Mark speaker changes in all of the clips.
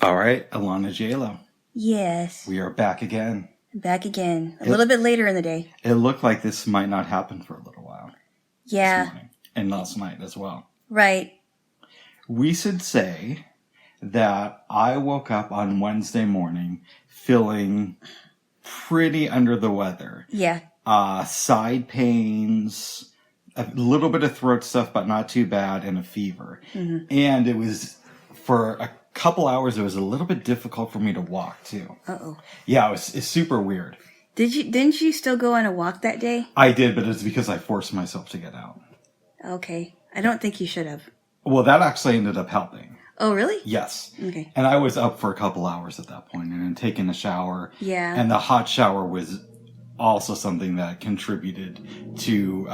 Speaker 1: All right, Alana, Jaylo.
Speaker 2: Yes.
Speaker 1: We are back again.
Speaker 2: Back again. A little bit later in the day.
Speaker 1: It looked like this might not happen for a little while.
Speaker 2: Yeah.
Speaker 1: This morning, and last night as well.
Speaker 2: Right.
Speaker 1: We should say that I woke up on Wednesday morning feeling pretty under the weather.
Speaker 2: Yeah.
Speaker 1: Side pains, a little bit of throat stuff, but not too bad, and a fever. Mm-hmm. And it was, for a couple hours, it was a little bit difficult for me to walk, too.
Speaker 2: Uh-oh.
Speaker 1: Yeah, it's super weird.
Speaker 2: Didn't you still go on a walk that day?
Speaker 1: I did, but it's because I forced myself to get out.
Speaker 2: Okay. I don't think you should have.
Speaker 1: Well, that actually ended up helping.
Speaker 2: Oh, really?
Speaker 1: Yes.
Speaker 2: Okay.
Speaker 1: And I was up for a couple hours at that point and then taking a shower.
Speaker 2: Yeah.
Speaker 1: And the hot shower was also something that contributed to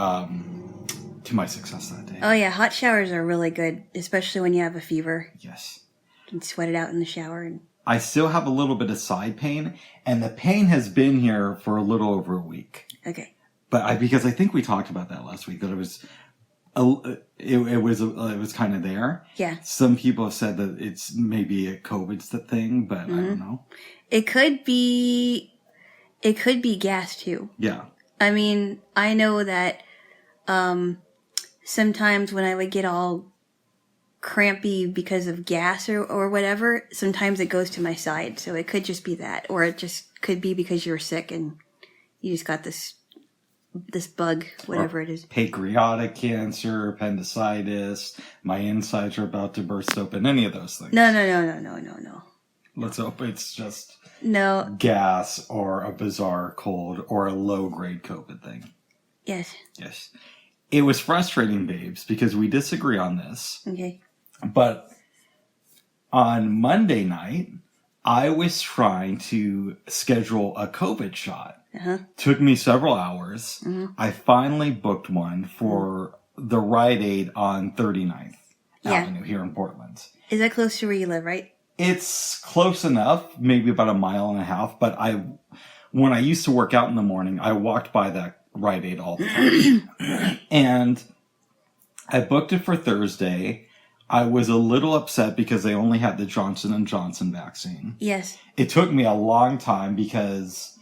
Speaker 1: my success that day.
Speaker 2: Oh, yeah. Hot showers are really good, especially when you have a fever.
Speaker 1: Yes.
Speaker 2: You can sweat it out in the shower.
Speaker 1: I still have a little bit of side pain, and the pain has been here for a little over a week.
Speaker 2: Okay.
Speaker 1: But because I think we talked about that last week, that it was kind of there.
Speaker 2: Yeah.
Speaker 1: Some people have said that it's maybe a COVID thing, but I don't know.
Speaker 2: It could be gas too.
Speaker 1: Yeah.
Speaker 2: I mean, I know that sometimes when I would get all crampy because of gas or whatever, sometimes it goes to my side. So it could just be that, or it just could be because you're sick and you just got this bug, whatever it is.
Speaker 1: Pancreatic cancer, appendicitis, my insides are about to burst open, any of those things.
Speaker 2: No.
Speaker 1: Let's hope it's just
Speaker 2: no
Speaker 1: gas or a bizarre cold or a low-grade COVID thing.
Speaker 2: Yes.
Speaker 1: Yes. It was frustrating, babes, because we disagree on this.
Speaker 2: Okay.
Speaker 1: But on Monday night, I was trying to schedule a COVID shot.
Speaker 2: Uh-huh.
Speaker 1: Took me several hours. Mm-hmm. I finally booked one for the Rite Aid on 39th Avenue here in Portland.
Speaker 2: Is that close to where you live, right?
Speaker 1: It's close enough, maybe about a mile and a half. But when I used to work out in the morning, I walked by that Rite Aid all the time. And I booked it for Thursday. I was a little upset because they only had the Johnson & Johnson vaccine.
Speaker 2: Yes.
Speaker 1: It took me a long time because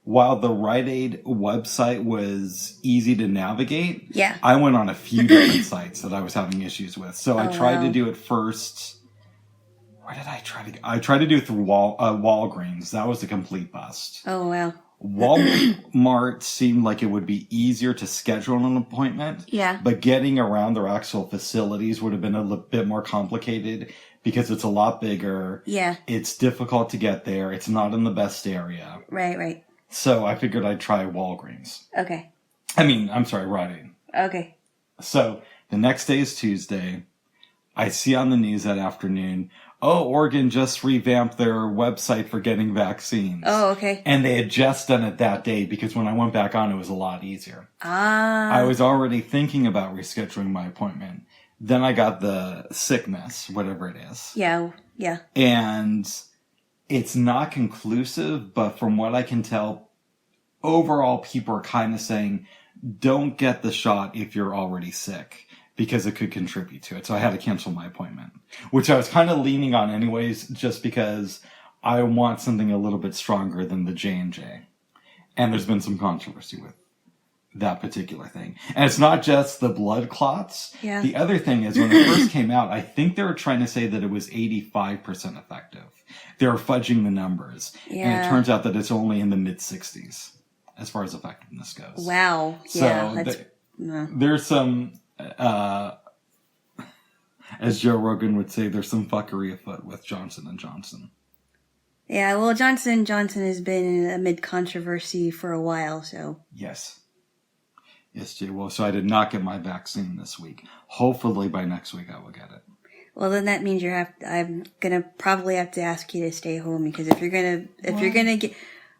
Speaker 1: while the Rite Aid website was easy to navigate,
Speaker 2: yeah,
Speaker 1: I went on a few different sites that I was having issues with. So I tried to do it first. Where did I try to go? I tried to do it through Walgreens. That was a complete bust.
Speaker 2: Oh, wow.
Speaker 1: Walmart seemed like it would be easier to schedule an appointment.
Speaker 2: Yeah.
Speaker 1: But getting around their actual facilities would have been a little bit more complicated because it's a lot bigger.
Speaker 2: Yeah.
Speaker 1: It's difficult to get there. It's not in the best area.
Speaker 2: Right.
Speaker 1: So I figured I'd try Walgreens.
Speaker 2: Okay.
Speaker 1: Rite Aid.
Speaker 2: Okay.
Speaker 1: So the next day is Tuesday. I see on the news that afternoon, Oregon just revamped their website for getting vaccines.
Speaker 2: Oh, okay.
Speaker 1: And they had just done it that day because when I went back on, it was a lot easier.
Speaker 2: Ah.
Speaker 1: I was already thinking about rescheduling my appointment. Then I got the sickness, whatever it is.
Speaker 2: Yeah.
Speaker 1: And it's not conclusive, but from what I can tell, overall people are kind of saying, don't get the shot if you're already sick, because it could contribute to it. So I had to cancel my appointment, which I was kind of leaning on anyways, just because I want something a little bit stronger than the J&J. And there's been some controversy with that particular thing. And it's not just the blood clots.
Speaker 2: Yeah.
Speaker 1: The other thing is, when it first came out, I think they were trying to say that it was 85% effective. They were fudging the numbers.
Speaker 2: Yeah.
Speaker 1: And it turns out that it's only in the mid-60s as far as effectiveness goes.
Speaker 2: Wow.
Speaker 1: So there's some... as Joe Rogan would say, there's some fuckery afoot with Johnson & Johnson.
Speaker 2: Yeah, well, Johnson & Johnson has been amid controversy for a while, so...
Speaker 1: Yes, Jay. Well, so I did not get my vaccine this week. Hopefully by next week I will get it.
Speaker 2: Well, then that means I'm gonna probably have to ask you to stay home, because if you're gonna get...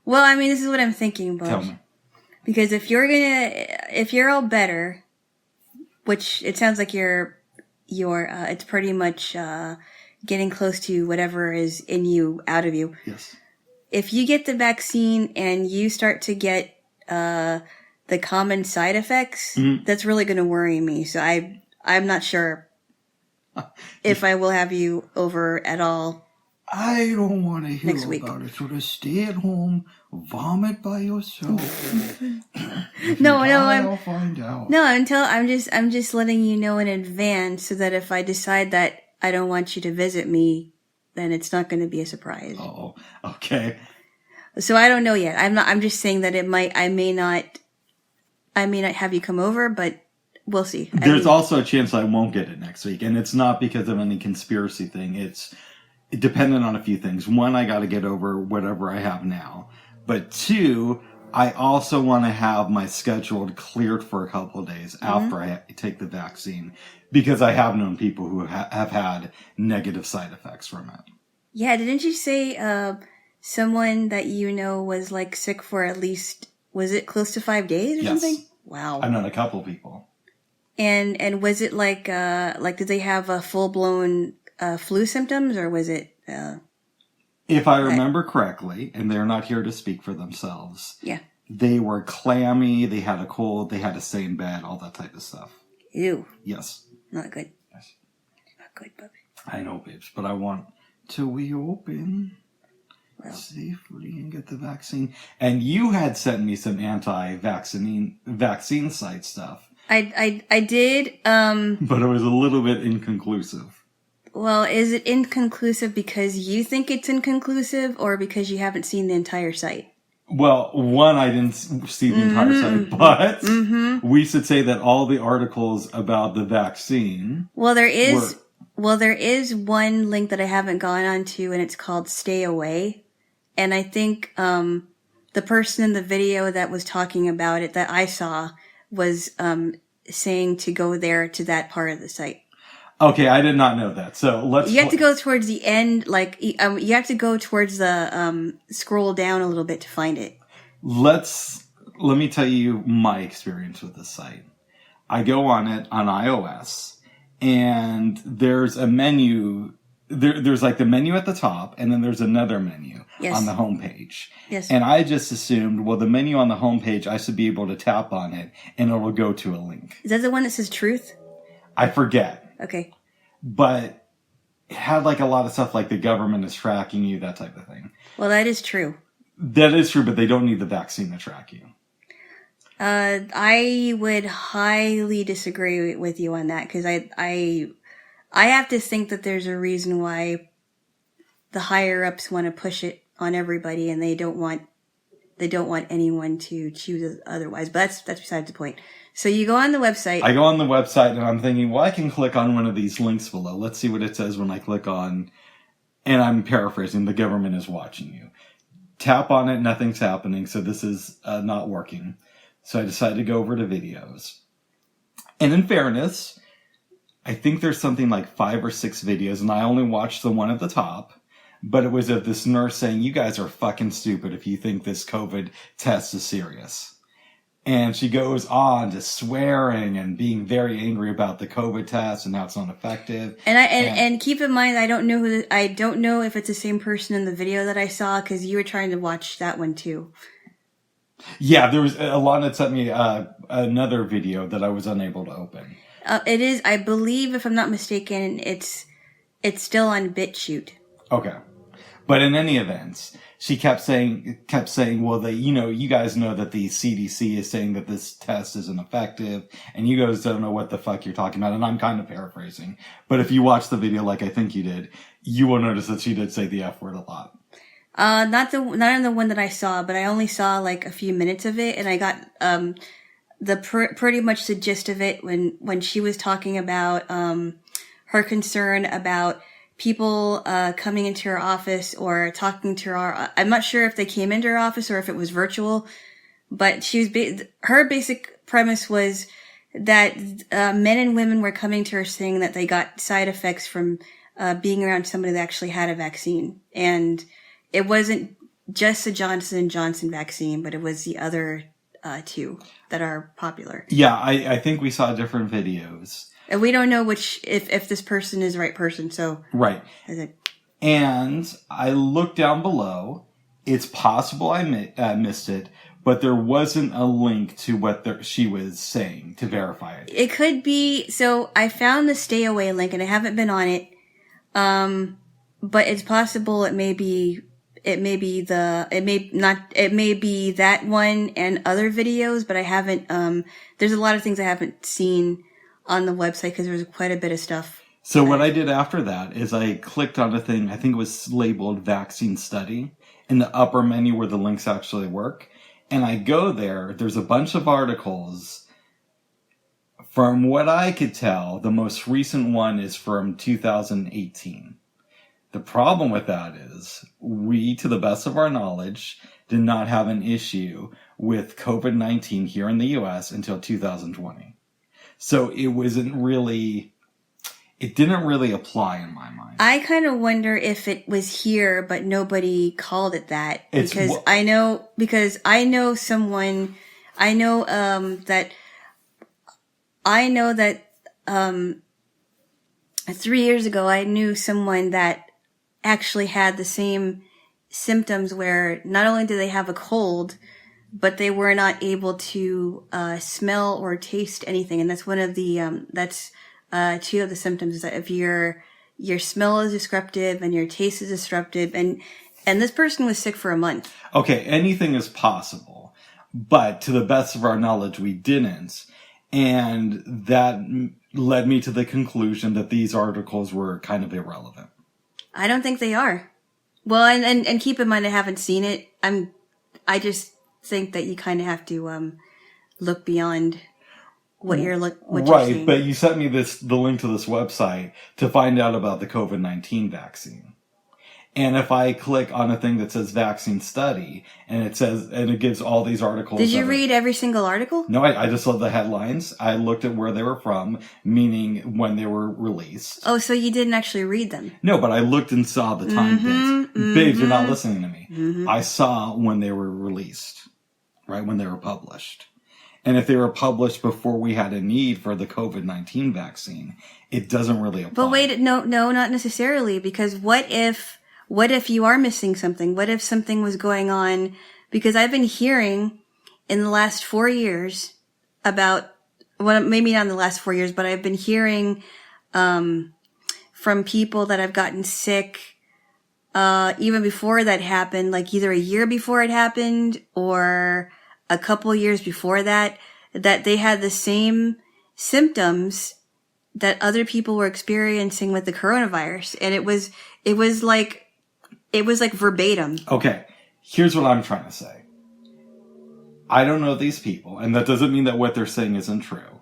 Speaker 2: Well, I mean, this is what I'm thinking, Bob.
Speaker 1: Tell me.
Speaker 2: Because if you're all better... Which it sounds like it's pretty much getting close to whatever is in you, out of you.
Speaker 1: Yes.
Speaker 2: If you get the vaccine and you start to get the common side effects, that's really going to worry me. So I'm not sure if I will have you over at all
Speaker 1: I don't want to hear
Speaker 2: Next week.
Speaker 1: about it. So just stay at home, vomit by yourself. I'll find out.
Speaker 2: No, I'm just letting you know in advance so that if I decide that I don't want you to visit me, then it's not going to be a surprise.
Speaker 1: Oh, okay.
Speaker 2: So I don't know yet. I'm just saying that I may not have you come over, but we'll see.
Speaker 1: There's also a chance I won't get it next week, and it's not because of any conspiracy thing. It's dependent on a few things. One, I got to get over whatever I have now. But two, I also want to have my schedule cleared for a couple of days after I take the vaccine, because I have known people who have had negative side effects from it.
Speaker 2: Yeah, didn't you say someone that you know was like sick for at least, was it close to 5 days or something? Wow.
Speaker 1: I've known a couple of people.
Speaker 2: And was it like did they have a full blown flu symptoms, or was it?
Speaker 1: If I remember correctly, and they're not here to speak for themselves.
Speaker 2: Yeah.
Speaker 1: They were clammy. They had a cold. They had to stay in bed. All that type of stuff.
Speaker 2: Ew.
Speaker 1: Yes.
Speaker 2: Not good.
Speaker 1: Yes.
Speaker 2: Not good, puppy.
Speaker 1: I know, babes, but I want to reopen safely and get the vaccine. And you had sent me some vaccine site stuff.
Speaker 2: I did.
Speaker 1: But it was a little bit inconclusive.
Speaker 2: Well, is it inconclusive because you think it's inconclusive, or because you haven't seen the entire site?
Speaker 1: Well, one, I didn't see the entire site, but we should say that all the articles about the vaccine.
Speaker 2: Well, there is one link that I haven't gone onto, and it's called "Stay Away," and I think the person in the video that was talking about it that I saw was saying to go there to that part of the site.
Speaker 1: Okay, I did not know that. So
Speaker 2: You have to go towards the end, like you have to go towards the scroll down a little bit to find it.
Speaker 1: Let me tell you my experience with this site. I go on it on iOS, and there's a menu. There's like the menu at the top, and then there's another menu on the homepage.
Speaker 2: Yes.
Speaker 1: And I just assumed, well, the menu on the homepage, I should be able to tap on it, and it will go to a link.
Speaker 2: Is that the one that says truth?
Speaker 1: I forget.
Speaker 2: Okay.
Speaker 1: But it had like a lot of stuff like the government is tracking you, that type of thing.
Speaker 2: Well, that is true.
Speaker 1: That is true, but they don't need the vaccine to track you.
Speaker 2: I would highly disagree with you on that, because I have to think that there's a reason why the higher ups want to push it on everybody, and they don't want anyone to choose otherwise. But that's besides the point. So you go on the website.
Speaker 1: I go on the website, and I'm thinking, well, I can click on one of these links below. Let's see what it says when I click on, and I'm paraphrasing, the government is watching you. Tap on it, nothing's happening, so this is not working. So I decided to go over to videos. And in fairness, I think there's something like 5 or 6 videos, and I only watched the one at the top. But it was of this nurse saying, you guys are fucking stupid if you think this COVID test is serious. And she goes on to swearing and being very angry about the COVID test and how it's not effective.
Speaker 2: And keep in mind, I don't know if it's the same person in the video that I saw, because you were trying to watch that one too.
Speaker 1: Yeah, Alana sent me another video that I was unable to open.
Speaker 2: It is, I believe, if I'm not mistaken, it's still on BitChute.
Speaker 1: Okay. But in any event, she kept saying, well, you guys know that the CDC is saying that this test isn't effective, and you guys don't know what the fuck you're talking about. And I'm kind of paraphrasing. But if you watch the video like I think you did, you will notice that she did say the F word a lot.
Speaker 2: Not in the one that I saw, but I only saw like a few minutes of it, and I got pretty much the gist of it when she was talking about her concern about people coming into her office or talking to her. I'm not sure if they came into her office or if it was virtual, but her basic premise was that men and women were coming to her saying that they got side effects from being around somebody that actually had a vaccine. And it wasn't just the Johnson & Johnson vaccine, but it was the other two that are popular.
Speaker 1: Yeah, I think we saw different videos.
Speaker 2: And we don't know if this person is the right person, so.
Speaker 1: Right. And I looked down below. It's possible I missed it, but there wasn't a link to what she was saying to verify it.
Speaker 2: It could be, so I found the Stay Away link, and I haven't been on it. but it's possible it may be that one and other videos, but I haven't, there's a lot of things I haven't seen on the website because there's quite a bit of stuff.
Speaker 1: So what I did after that is I clicked on a thing, I think it was labeled vaccine study, in the upper menu where the links actually work. And I go there, there's a bunch of articles. From what I could tell, the most recent one is from 2018. The problem with that is we, to the best of our knowledge, did not have an issue with COVID-19 here in the US until 2020. So it didn't really apply in my mind.
Speaker 2: I kind of wonder if it was here, but nobody called it that. I know that 3 years ago, I knew someone that actually had the same symptoms where not only did they have a cold, but they were not able to smell or taste anything. And that's one of the, two of the symptoms, is that if your smell is disruptive and your taste is disruptive, and this person was sick for a month.
Speaker 1: Okay, anything is possible, but to the best of our knowledge, we didn't. And that led me to the conclusion that these articles were kind of irrelevant.
Speaker 2: I don't think they are. Well, and keep in mind, I haven't seen it. I just think that you kind of have to look beyond what you're seeing.
Speaker 1: Right, but you sent me the link to this website to find out about the COVID-19 vaccine. And if I click on a thing that says vaccine study, and it gives all these articles.
Speaker 2: Did you read every single article?
Speaker 1: No, I just saw the headlines. I looked at where they were from, meaning when they were released.
Speaker 2: Oh, so you didn't actually read them?
Speaker 1: No, but I looked and saw the time dates. Babes, you're not listening to me.
Speaker 2: Mm-hmm.
Speaker 1: I saw when they were released, right? When they were published. And if they were published before we had a need for the COVID-19 vaccine, it doesn't really apply.
Speaker 2: But wait, no, not necessarily, because what if you are missing something? What if something was going on? Because I've been hearing in the last 4 years about, well, maybe not in the last 4 years, but I've been hearing from people that have gotten sick even before that happened, like either a year before it happened or a couple years before that they had the same symptoms that other people were experiencing with the coronavirus. And it was like verbatim.
Speaker 1: Okay, here's what I'm trying to say. I don't know these people, and that doesn't mean that what they're saying isn't true.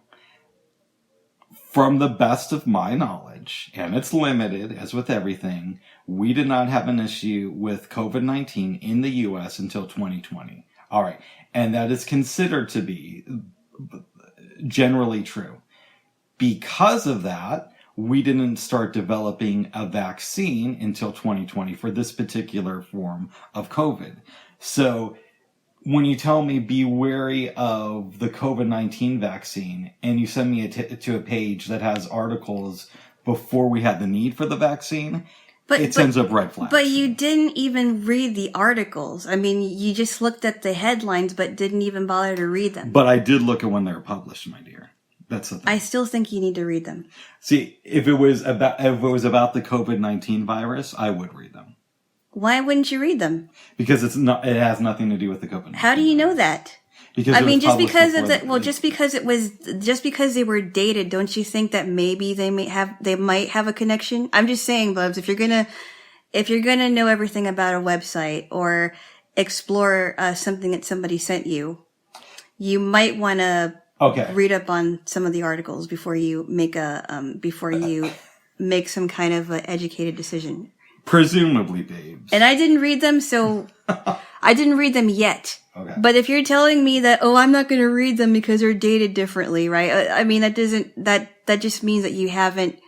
Speaker 1: From the best of my knowledge, and it's limited, as with everything, we did not have an issue with COVID-19 in the U.S. until 2020. All right, and that is considered to be generally true. Because of that, we didn't start developing a vaccine until 2020 for this particular form of COVID. So when you tell me be wary of the COVID-19 vaccine and you send me to a page that has articles before we had the need for the vaccine, it sends up red flags.
Speaker 2: But you didn't even read the articles. I mean, you just looked at the headlines but didn't even bother to read them.
Speaker 1: But I did look at when they were published, my dear. That's the thing.
Speaker 2: I still think you need to read them.
Speaker 1: See, if it was about the COVID-19 virus, I would read them.
Speaker 2: Why wouldn't you read them?
Speaker 1: Because it has nothing to do with the COVID-19.
Speaker 2: How do you know that?
Speaker 1: Because just
Speaker 2: because they were dated, don't you think that maybe they might have a connection? I'm just saying, Bubs, if you're gonna know everything about a website or explore something that somebody sent you, you might want to read up on some of the articles before you make make some kind of educated decision.
Speaker 1: Presumably, babes.
Speaker 2: And I didn't read them, so I didn't read them yet.
Speaker 1: Okay.
Speaker 2: But if you're telling me that, I'm not going to read them because they're dated differently, right? I mean, that just means that you haven't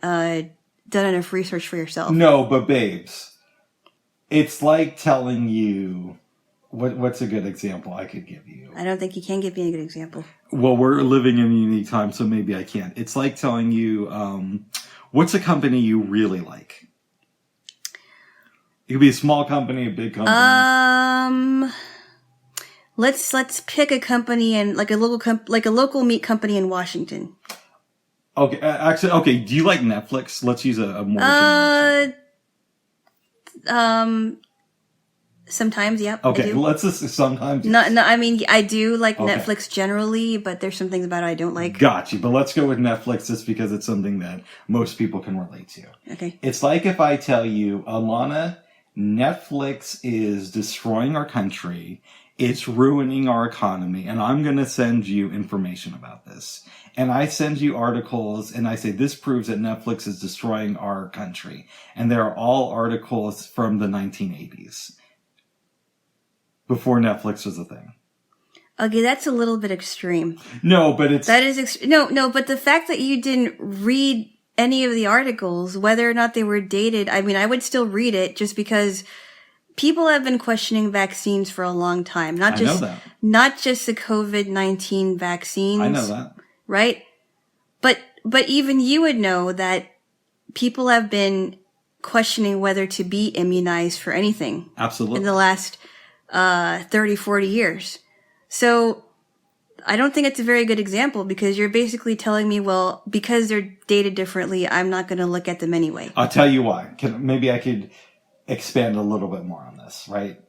Speaker 2: done enough research for yourself.
Speaker 1: No, but babes, it's like telling you, what's a good example I could give you?
Speaker 2: I don't think you can give me a good example.
Speaker 1: Well, we're living in a unique time, so maybe I can't. It's like telling you, what's a company you really like? It could be a small company, a big company.
Speaker 2: Let's pick a company and like a local meat company in Washington.
Speaker 1: Okay, actually, okay. Do you like Netflix? Let's use a more general
Speaker 2: Sometimes, yeah, I
Speaker 1: okay,
Speaker 2: do.
Speaker 1: let's just sometimes.
Speaker 2: No,
Speaker 1: Yes.
Speaker 2: no, I mean, I do like
Speaker 1: Okay.
Speaker 2: Netflix generally, but there's some things about it I don't like.
Speaker 1: Got you. But let's go with Netflix just because it's something that most people can relate to.
Speaker 2: Okay.
Speaker 1: It's like if I tell you, Alana, Netflix is destroying our country. It's ruining our economy. And I'm going to send you information about this. And I send you articles and I say, this proves that Netflix is destroying our country. And they're all articles from the 1980s. Before Netflix was a thing.
Speaker 2: Okay, that's a little bit extreme.
Speaker 1: No, but it's...
Speaker 2: That is no, but the fact that you didn't read any of the articles, whether or not they were dated, I mean, I would still read it just because people have been questioning vaccines for a long time. Not just the COVID-19 vaccines.
Speaker 1: I know that.
Speaker 2: Right? But even you would know that people have been questioning whether to be immunized for anything.
Speaker 1: Absolutely.
Speaker 2: In the last 30, 40 years. So I don't think it's a very good example because you're basically telling me, well, because they're dated differently, I'm not going to look at them anyway.
Speaker 1: I'll tell you why. Maybe I could expand a little bit more on this, right?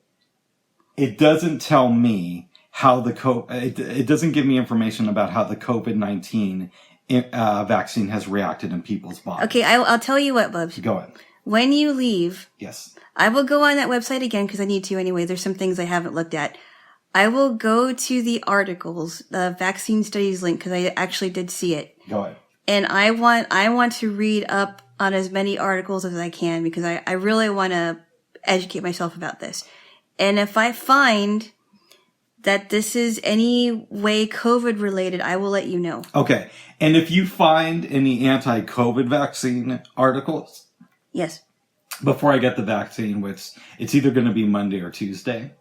Speaker 1: It doesn't tell me how it doesn't give me information about how the COVID-19 vaccine has reacted in people's bodies.
Speaker 2: Okay, I'll tell you what, Bubs.
Speaker 1: Go ahead.
Speaker 2: When you leave,
Speaker 1: yes,
Speaker 2: I will go on that website again because I need to anyway. There's some things I haven't looked at. I will go to the articles, the vaccine studies link, because I actually did see it.
Speaker 1: Go ahead.
Speaker 2: And I want to read up on as many articles as I can because I really want to educate myself about this. And if I find that this is any way COVID related, I will let you know.
Speaker 1: Okay. And if you find any anti-COVID vaccine articles,
Speaker 2: yes,
Speaker 1: before I get the vaccine, which it's either going to be Monday or Tuesday,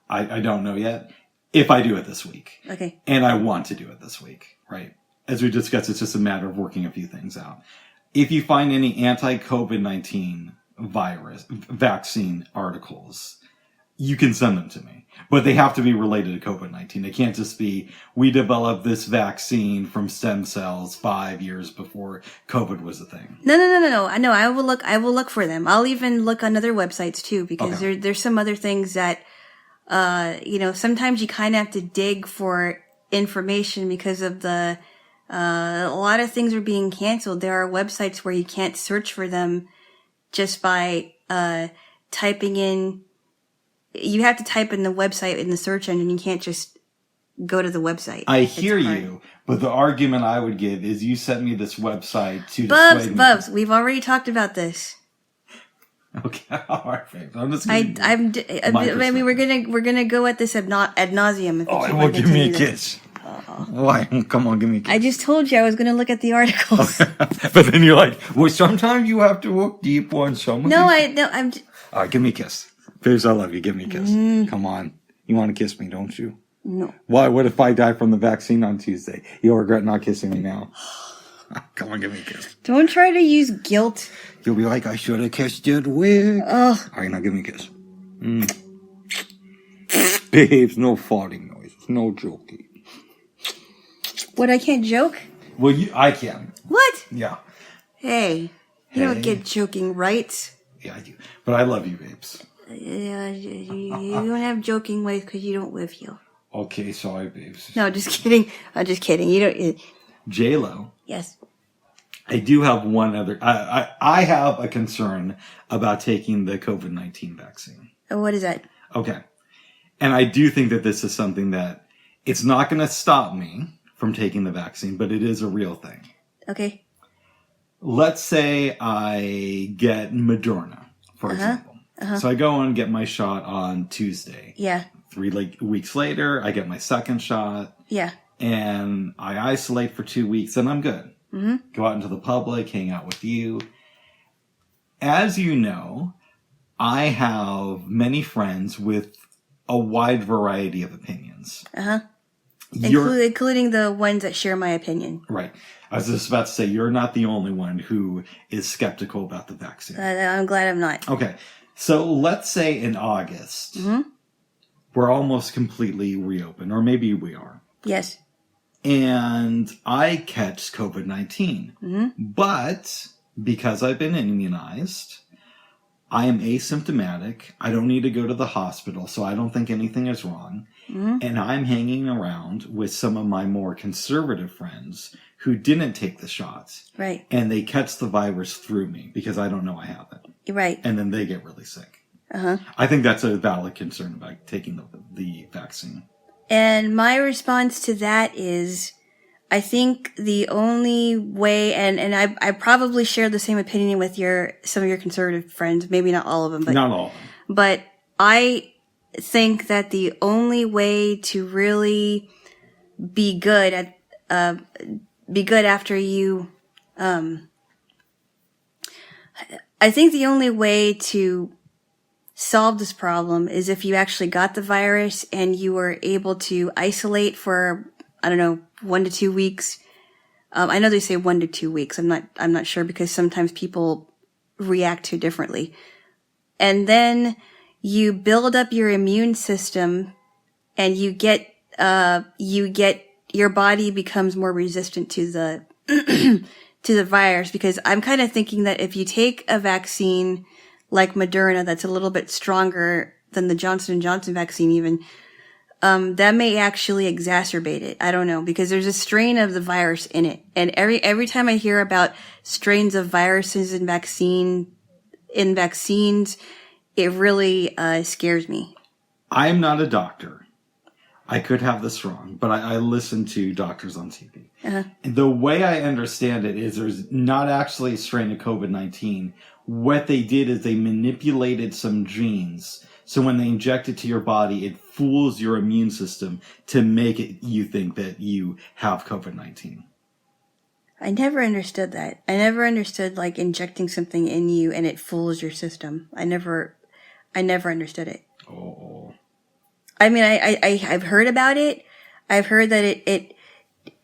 Speaker 1: I don't know yet, if I do it this week.
Speaker 2: Okay.
Speaker 1: And I want to do it this week, right? As we discussed, it's just a matter of working a few things out. If you find any anti-COVID-19 vaccine articles, you can send them to me. But they have to be related to COVID-19. They can't just be, we developed this vaccine from stem cells 5 years before COVID was a thing.
Speaker 2: No. I know. I will look for them. I'll even look on other websites too, because there's some other things that, sometimes you kind of have to dig for information because of a lot of things are being canceled. There are websites where you can't search for them just by, typing in. You have to type in the website in the search engine. You can't just go to the website.
Speaker 1: I hear you, but the argument I would give is you sent me this website to
Speaker 2: Bubs, we've already talked about this.
Speaker 1: Okay, all right, babe. I'm just.
Speaker 2: I mean, we're gonna go at this ad nauseum.
Speaker 1: Well, give me a kiss. Why? Come on, give me a kiss.
Speaker 2: I just told you I was gonna look at the articles.
Speaker 1: But then you're like, well, sometimes you have to look deep on some of
Speaker 2: No,
Speaker 1: these.
Speaker 2: I'm.
Speaker 1: All right, give me a kiss. Babes, I love you. Give me a kiss. Come on. You want to kiss me, don't you?
Speaker 2: No.
Speaker 1: Why? What if I die from the vaccine on Tuesday? You'll regret not kissing me now. Come on, give me a kiss.
Speaker 2: Don't try to use guilt.
Speaker 1: You'll be like, I should have kissed you at work.
Speaker 2: Ugh.
Speaker 1: All right, now give me a kiss. Babes, no farting noises. No joking.
Speaker 2: What, I can't joke?
Speaker 1: Well, I can.
Speaker 2: What?
Speaker 1: Yeah.
Speaker 2: Hey, you don't get joking rights.
Speaker 1: Yeah, I do. But I love you, babes.
Speaker 2: Yeah, you don't have joking ways because you don't live here.
Speaker 1: Okay, sorry, babes.
Speaker 2: No, just kidding. I'm just kidding. You don't.
Speaker 1: Jaylo.
Speaker 2: Yes.
Speaker 1: I do have one other. I have a concern about taking the COVID-19 vaccine.
Speaker 2: What is that?
Speaker 1: Okay. And I do think that this is something that it's not going to stop me from taking the vaccine, but it is a real thing.
Speaker 2: Okay.
Speaker 1: Let's say I get Moderna, for example. So I go and get my shot on Tuesday.
Speaker 2: Yeah.
Speaker 1: 3 weeks later, I get my second shot.
Speaker 2: Yeah.
Speaker 1: And I isolate for 2 weeks, and I'm good. Mm-hmm. Go out into the public, hang out with you. As you know, I have many friends with a wide variety of opinions.
Speaker 2: Including the ones that share my opinion.
Speaker 1: Right. I was just about to say, you're not the only one who is skeptical about the vaccine.
Speaker 2: I'm glad I'm not.
Speaker 1: Okay. So let's say in August, we're almost completely reopened, or maybe we are.
Speaker 2: Yes.
Speaker 1: And I catch COVID-19. But because I've been immunized, I am asymptomatic. I don't need to go to the hospital, so I don't think anything is wrong. And I'm hanging around with some of my more conservative friends who didn't take the shots.
Speaker 2: Right.
Speaker 1: And they catch the virus through me because I don't know I have it.
Speaker 2: Right.
Speaker 1: And then they get really sick. I think that's a valid concern about taking the vaccine.
Speaker 2: And my response to that is, I think the only way, and I probably share the same opinion with some of your conservative friends, maybe not all of them, but
Speaker 1: Not all of them.
Speaker 2: But I think that the only way to really be good after you, I think the only way to solve this problem is if you actually got the virus and you were able to isolate for, I don't know, 1 to 2 weeks. I know they say 1 to 2 weeks. I'm not sure because sometimes people react to it differently. And then you build up your immune system and you get your body becomes more resistant to the, to the virus, because I'm kind of thinking that if you take a vaccine like Moderna that's a little bit stronger than the Johnson & Johnson vaccine even, that may actually exacerbate it. I don't know, because there's a strain of the virus in it. And every time I hear about strains of viruses in vaccines, it really scares me.
Speaker 1: I'm not a doctor. I could have this wrong, but I listen to doctors on TV. And the way I understand it is there's not actually a strain of COVID-19. What they did is they manipulated some genes. So when they inject it to your body, it fools your immune system to make it you think that you have COVID-19.
Speaker 2: I never understood that. I never understood like injecting something in you and it fools your system. I never understood it.
Speaker 1: Oh.
Speaker 2: I mean, I've heard about it. I've heard that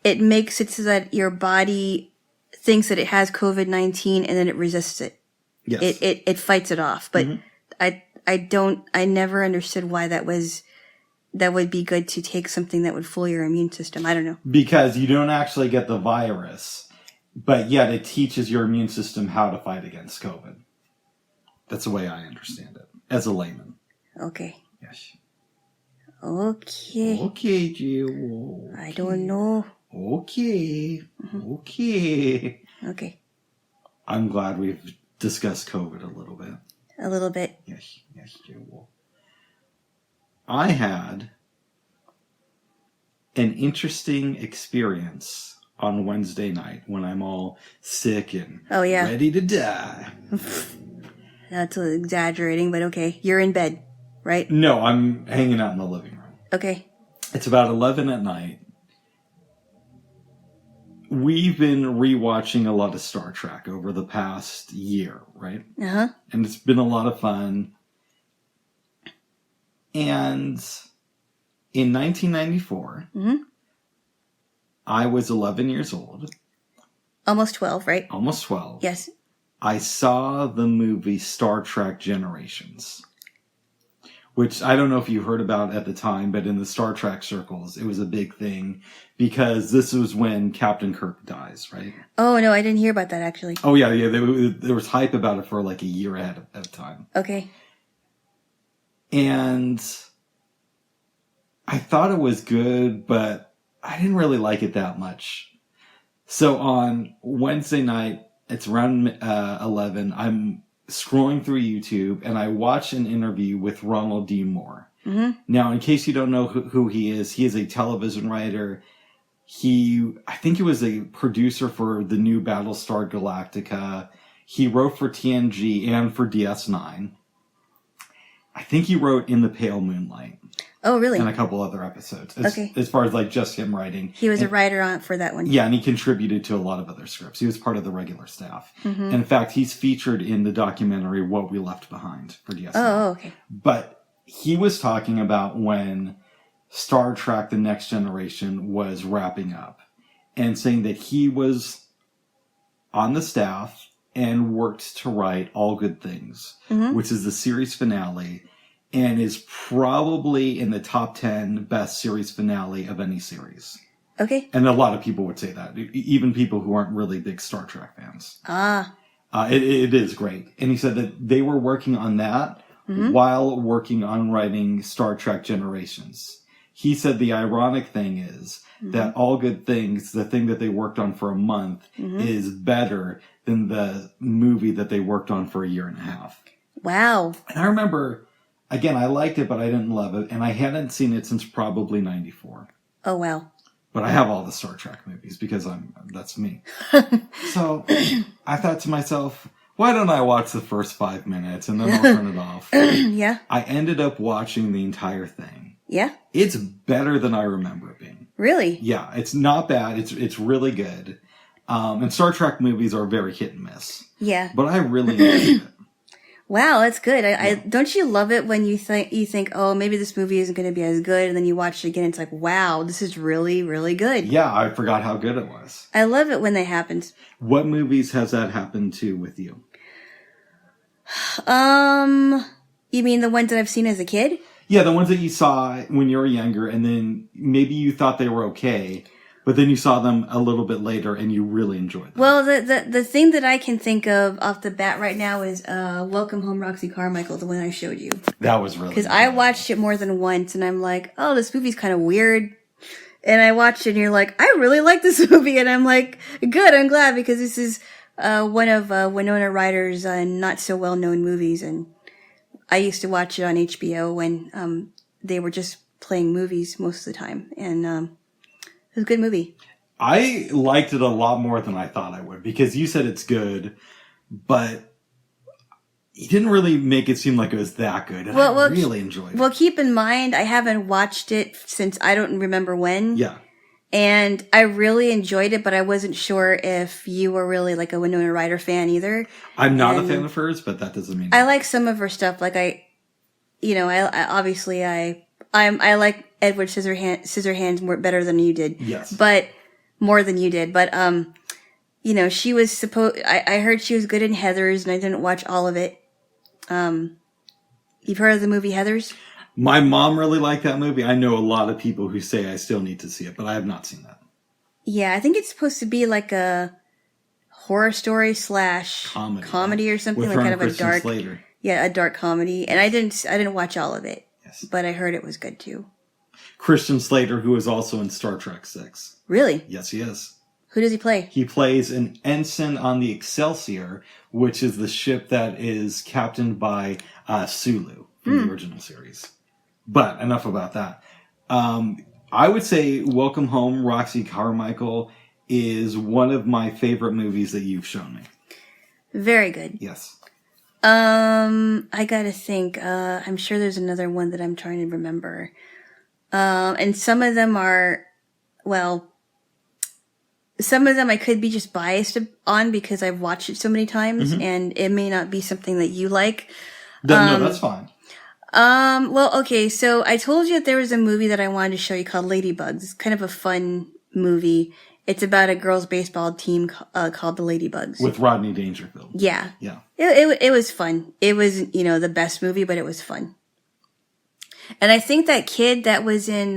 Speaker 2: it makes it so that your body thinks that it has COVID-19 and then it resists it.
Speaker 1: Yes.
Speaker 2: It fights it off. But I never understood why that would be good to take something that would fool your immune system. I don't know.
Speaker 1: Because you don't actually get the virus, but yet it teaches your immune system how to fight against COVID. That's the way I understand it, as a layman.
Speaker 2: Okay.
Speaker 1: Yes.
Speaker 2: Okay.
Speaker 1: Okay, Jaylo. Okay.
Speaker 2: I don't know.
Speaker 1: Okay. Okay.
Speaker 2: Okay.
Speaker 1: I'm glad we've discussed COVID a little bit.
Speaker 2: A little bit.
Speaker 1: Yes, Jaylo. I had an interesting experience on Wednesday night when I'm all sick and ready to die.
Speaker 2: That's exaggerating, but okay. You're in bed, right?
Speaker 1: No, I'm hanging out in the living room.
Speaker 2: Okay.
Speaker 1: It's about 11 at night. We've been rewatching a lot of Star Trek over the past year, right?
Speaker 2: Uh-huh.
Speaker 1: And it's been a lot of fun. And in 1994, I was 11 years old.
Speaker 2: Almost 12, right?
Speaker 1: Almost 12.
Speaker 2: Yes.
Speaker 1: I saw the movie Star Trek Generations, which I don't know if you heard about at the time, but in the Star Trek circles, it was a big thing because this was when Captain Kirk dies, right?
Speaker 2: Oh, no, I didn't hear about that, actually.
Speaker 1: Oh, yeah. There was hype about it for like a year ahead of time.
Speaker 2: Okay.
Speaker 1: And I thought it was good, but I didn't really like it that much. So on Wednesday night, it's around 11, I'm scrolling through YouTube and I watch an interview with Ronald D. Moore. Now, in case you don't know who he is a television writer. I think he was a producer for the new Battlestar Galactica. He wrote for TNG and for DS9. I think he wrote In the Pale Moonlight.
Speaker 2: Oh, really?
Speaker 1: And a couple other episodes.
Speaker 2: Okay.
Speaker 1: As far as like just him writing.
Speaker 2: He was a writer for that one.
Speaker 1: Yeah, and he contributed to a lot of other scripts. He was part of the regular staff. And in fact, he's featured in the documentary What We Left Behind for DS9.
Speaker 2: Oh, okay.
Speaker 1: But he was talking about when Star Trek The Next Generation was wrapping up and saying that he was on the staff and worked to write All Good Things, which is the series finale and is probably in the top 10 best series finale of any series.
Speaker 2: Okay.
Speaker 1: And a lot of people would say that, even people who aren't really big Star Trek fans.
Speaker 2: Ah.
Speaker 1: It is great. And he said that they were working on that while working on writing Star Trek Generations. He said the ironic thing is that All Good Things, the thing that they worked on for a month, is better than the movie that they worked on for a year and a half.
Speaker 2: Wow.
Speaker 1: And I remember, again, I liked it, but I didn't love it. And I hadn't seen it since probably 94.
Speaker 2: Oh, wow.
Speaker 1: But I have all the Star Trek movies because that's me. So I thought to myself, why don't I watch the first 5 minutes and then I'll turn it off?
Speaker 2: Yeah.
Speaker 1: I ended up watching the entire thing.
Speaker 2: Yeah.
Speaker 1: It's better than I remember it being.
Speaker 2: Really?
Speaker 1: Yeah, it's not bad. It's really good. And Star Trek movies are very hit and miss.
Speaker 2: Yeah.
Speaker 1: But I really enjoyed it.
Speaker 2: Wow, that's good. I don't you love it when you think, oh, maybe this movie isn't going to be as good, and then you watch it again, it's like, wow, this is really, really good.
Speaker 1: Yeah, I forgot how good it was.
Speaker 2: I love it when that happens.
Speaker 1: What movies has that happened to with you?
Speaker 2: You mean the ones that I've seen as a kid?
Speaker 1: Yeah, the ones that you saw when you were younger, and then maybe you thought they were okay, but then you saw them a little bit later and you really enjoyed them.
Speaker 2: Well, the thing that I can think of off the bat right now is Welcome Home, Roxy Carmichael, the one I showed you.
Speaker 1: That was really
Speaker 2: because I watched it more than once, and I'm like, oh, this movie's kind of weird. And I watched it, and you're like, I really like this movie, and I'm like, good, I'm glad, because this is one of Winona Ryder's not so well known movies, and I used to watch it on HBO when they were just playing movies most of the time, and it was a good movie.
Speaker 1: I liked it a lot more than I thought I would, because you said it's good, but you didn't really make it seem like it was that good, and I really enjoyed it.
Speaker 2: Well, keep in mind, I haven't watched it since I don't remember when.
Speaker 1: Yeah.
Speaker 2: And I really enjoyed it, but I wasn't sure if you were really like a Winona Ryder fan either.
Speaker 1: I'm not a fan of hers, but that doesn't mean
Speaker 2: I like some of her stuff. Like I obviously I like Edward Scissorhands more better than you did.
Speaker 1: Yes.
Speaker 2: But more than you did. But she was I heard she was good in Heathers, and I didn't watch all of it. You've heard of the movie Heathers?
Speaker 1: My mom really liked that movie. I know a lot of people who say I still need to see it, but I have not seen that.
Speaker 2: Yeah, I think it's supposed to be like a horror story / comedy or something, like kind of
Speaker 1: Christian
Speaker 2: a dark,
Speaker 1: Slater.
Speaker 2: Yeah, a dark comedy. And I didn't watch all of it,
Speaker 1: Yes.
Speaker 2: but I heard it was good too.
Speaker 1: Christian Slater, who is also in Star Trek 6.
Speaker 2: Really?
Speaker 1: Yes, he is.
Speaker 2: Who does he play?
Speaker 1: He plays an ensign on the Excelsior, which is the ship that is captained by Sulu from the original series. But enough about that. I would say Welcome Home, Roxy Carmichael is one of my favorite movies that you've shown me.
Speaker 2: Very good.
Speaker 1: Yes.
Speaker 2: I gotta think. I'm sure there's another one that I'm trying to remember. And some of them are, some of them I could be just biased on because I've watched it so many times, and it may not be something that you like.
Speaker 1: No, that's fine.
Speaker 2: Okay, so I told you that there was a movie that I wanted to show you called Ladybugs. It's kind of a fun movie. It's about a girls' baseball team called the Ladybugs.
Speaker 1: With Rodney Dangerfield.
Speaker 2: Yeah.
Speaker 1: Yeah.
Speaker 2: It was fun. It was, the best movie, but it was fun. And I think that kid that was in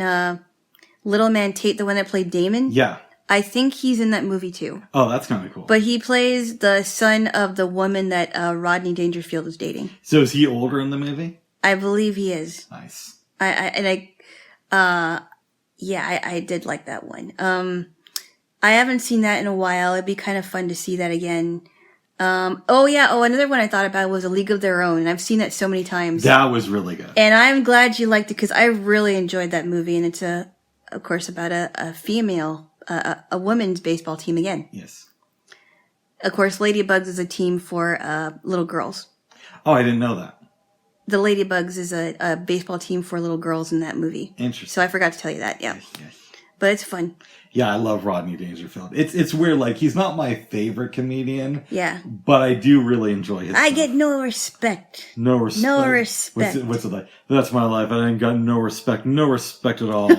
Speaker 2: Little Man Tate, the one that played Damon.
Speaker 1: Yeah.
Speaker 2: I think he's in that movie too.
Speaker 1: Oh, that's kind of cool.
Speaker 2: But he plays the son of the woman that Rodney Dangerfield is dating.
Speaker 1: So is he older in the movie?
Speaker 2: I believe he is.
Speaker 1: Nice.
Speaker 2: I did like that one. I haven't seen that in a while. It'd be kind of fun to see that again. Another one I thought about was A League of Their Own, and I've seen that so many times.
Speaker 1: That was really good.
Speaker 2: And I'm glad you liked it because I really enjoyed that movie, and it's of course, about a female, a women's baseball team again.
Speaker 1: Yes.
Speaker 2: Of course, Ladybugs is a team for little girls.
Speaker 1: Oh, I didn't know that.
Speaker 2: The Ladybugs is a baseball team for little girls in that movie.
Speaker 1: Interesting.
Speaker 2: So I forgot to tell you that, yeah.
Speaker 1: Yes.
Speaker 2: But it's fun.
Speaker 1: Yeah, I love Rodney Dangerfield. It's weird, like, he's not my favorite comedian.
Speaker 2: Yeah.
Speaker 1: But I do really enjoy his
Speaker 2: I
Speaker 1: stuff.
Speaker 2: get no respect.
Speaker 1: No respect.
Speaker 2: No respect.
Speaker 1: What's it like? That's my life. I ain't got no respect. No respect at all.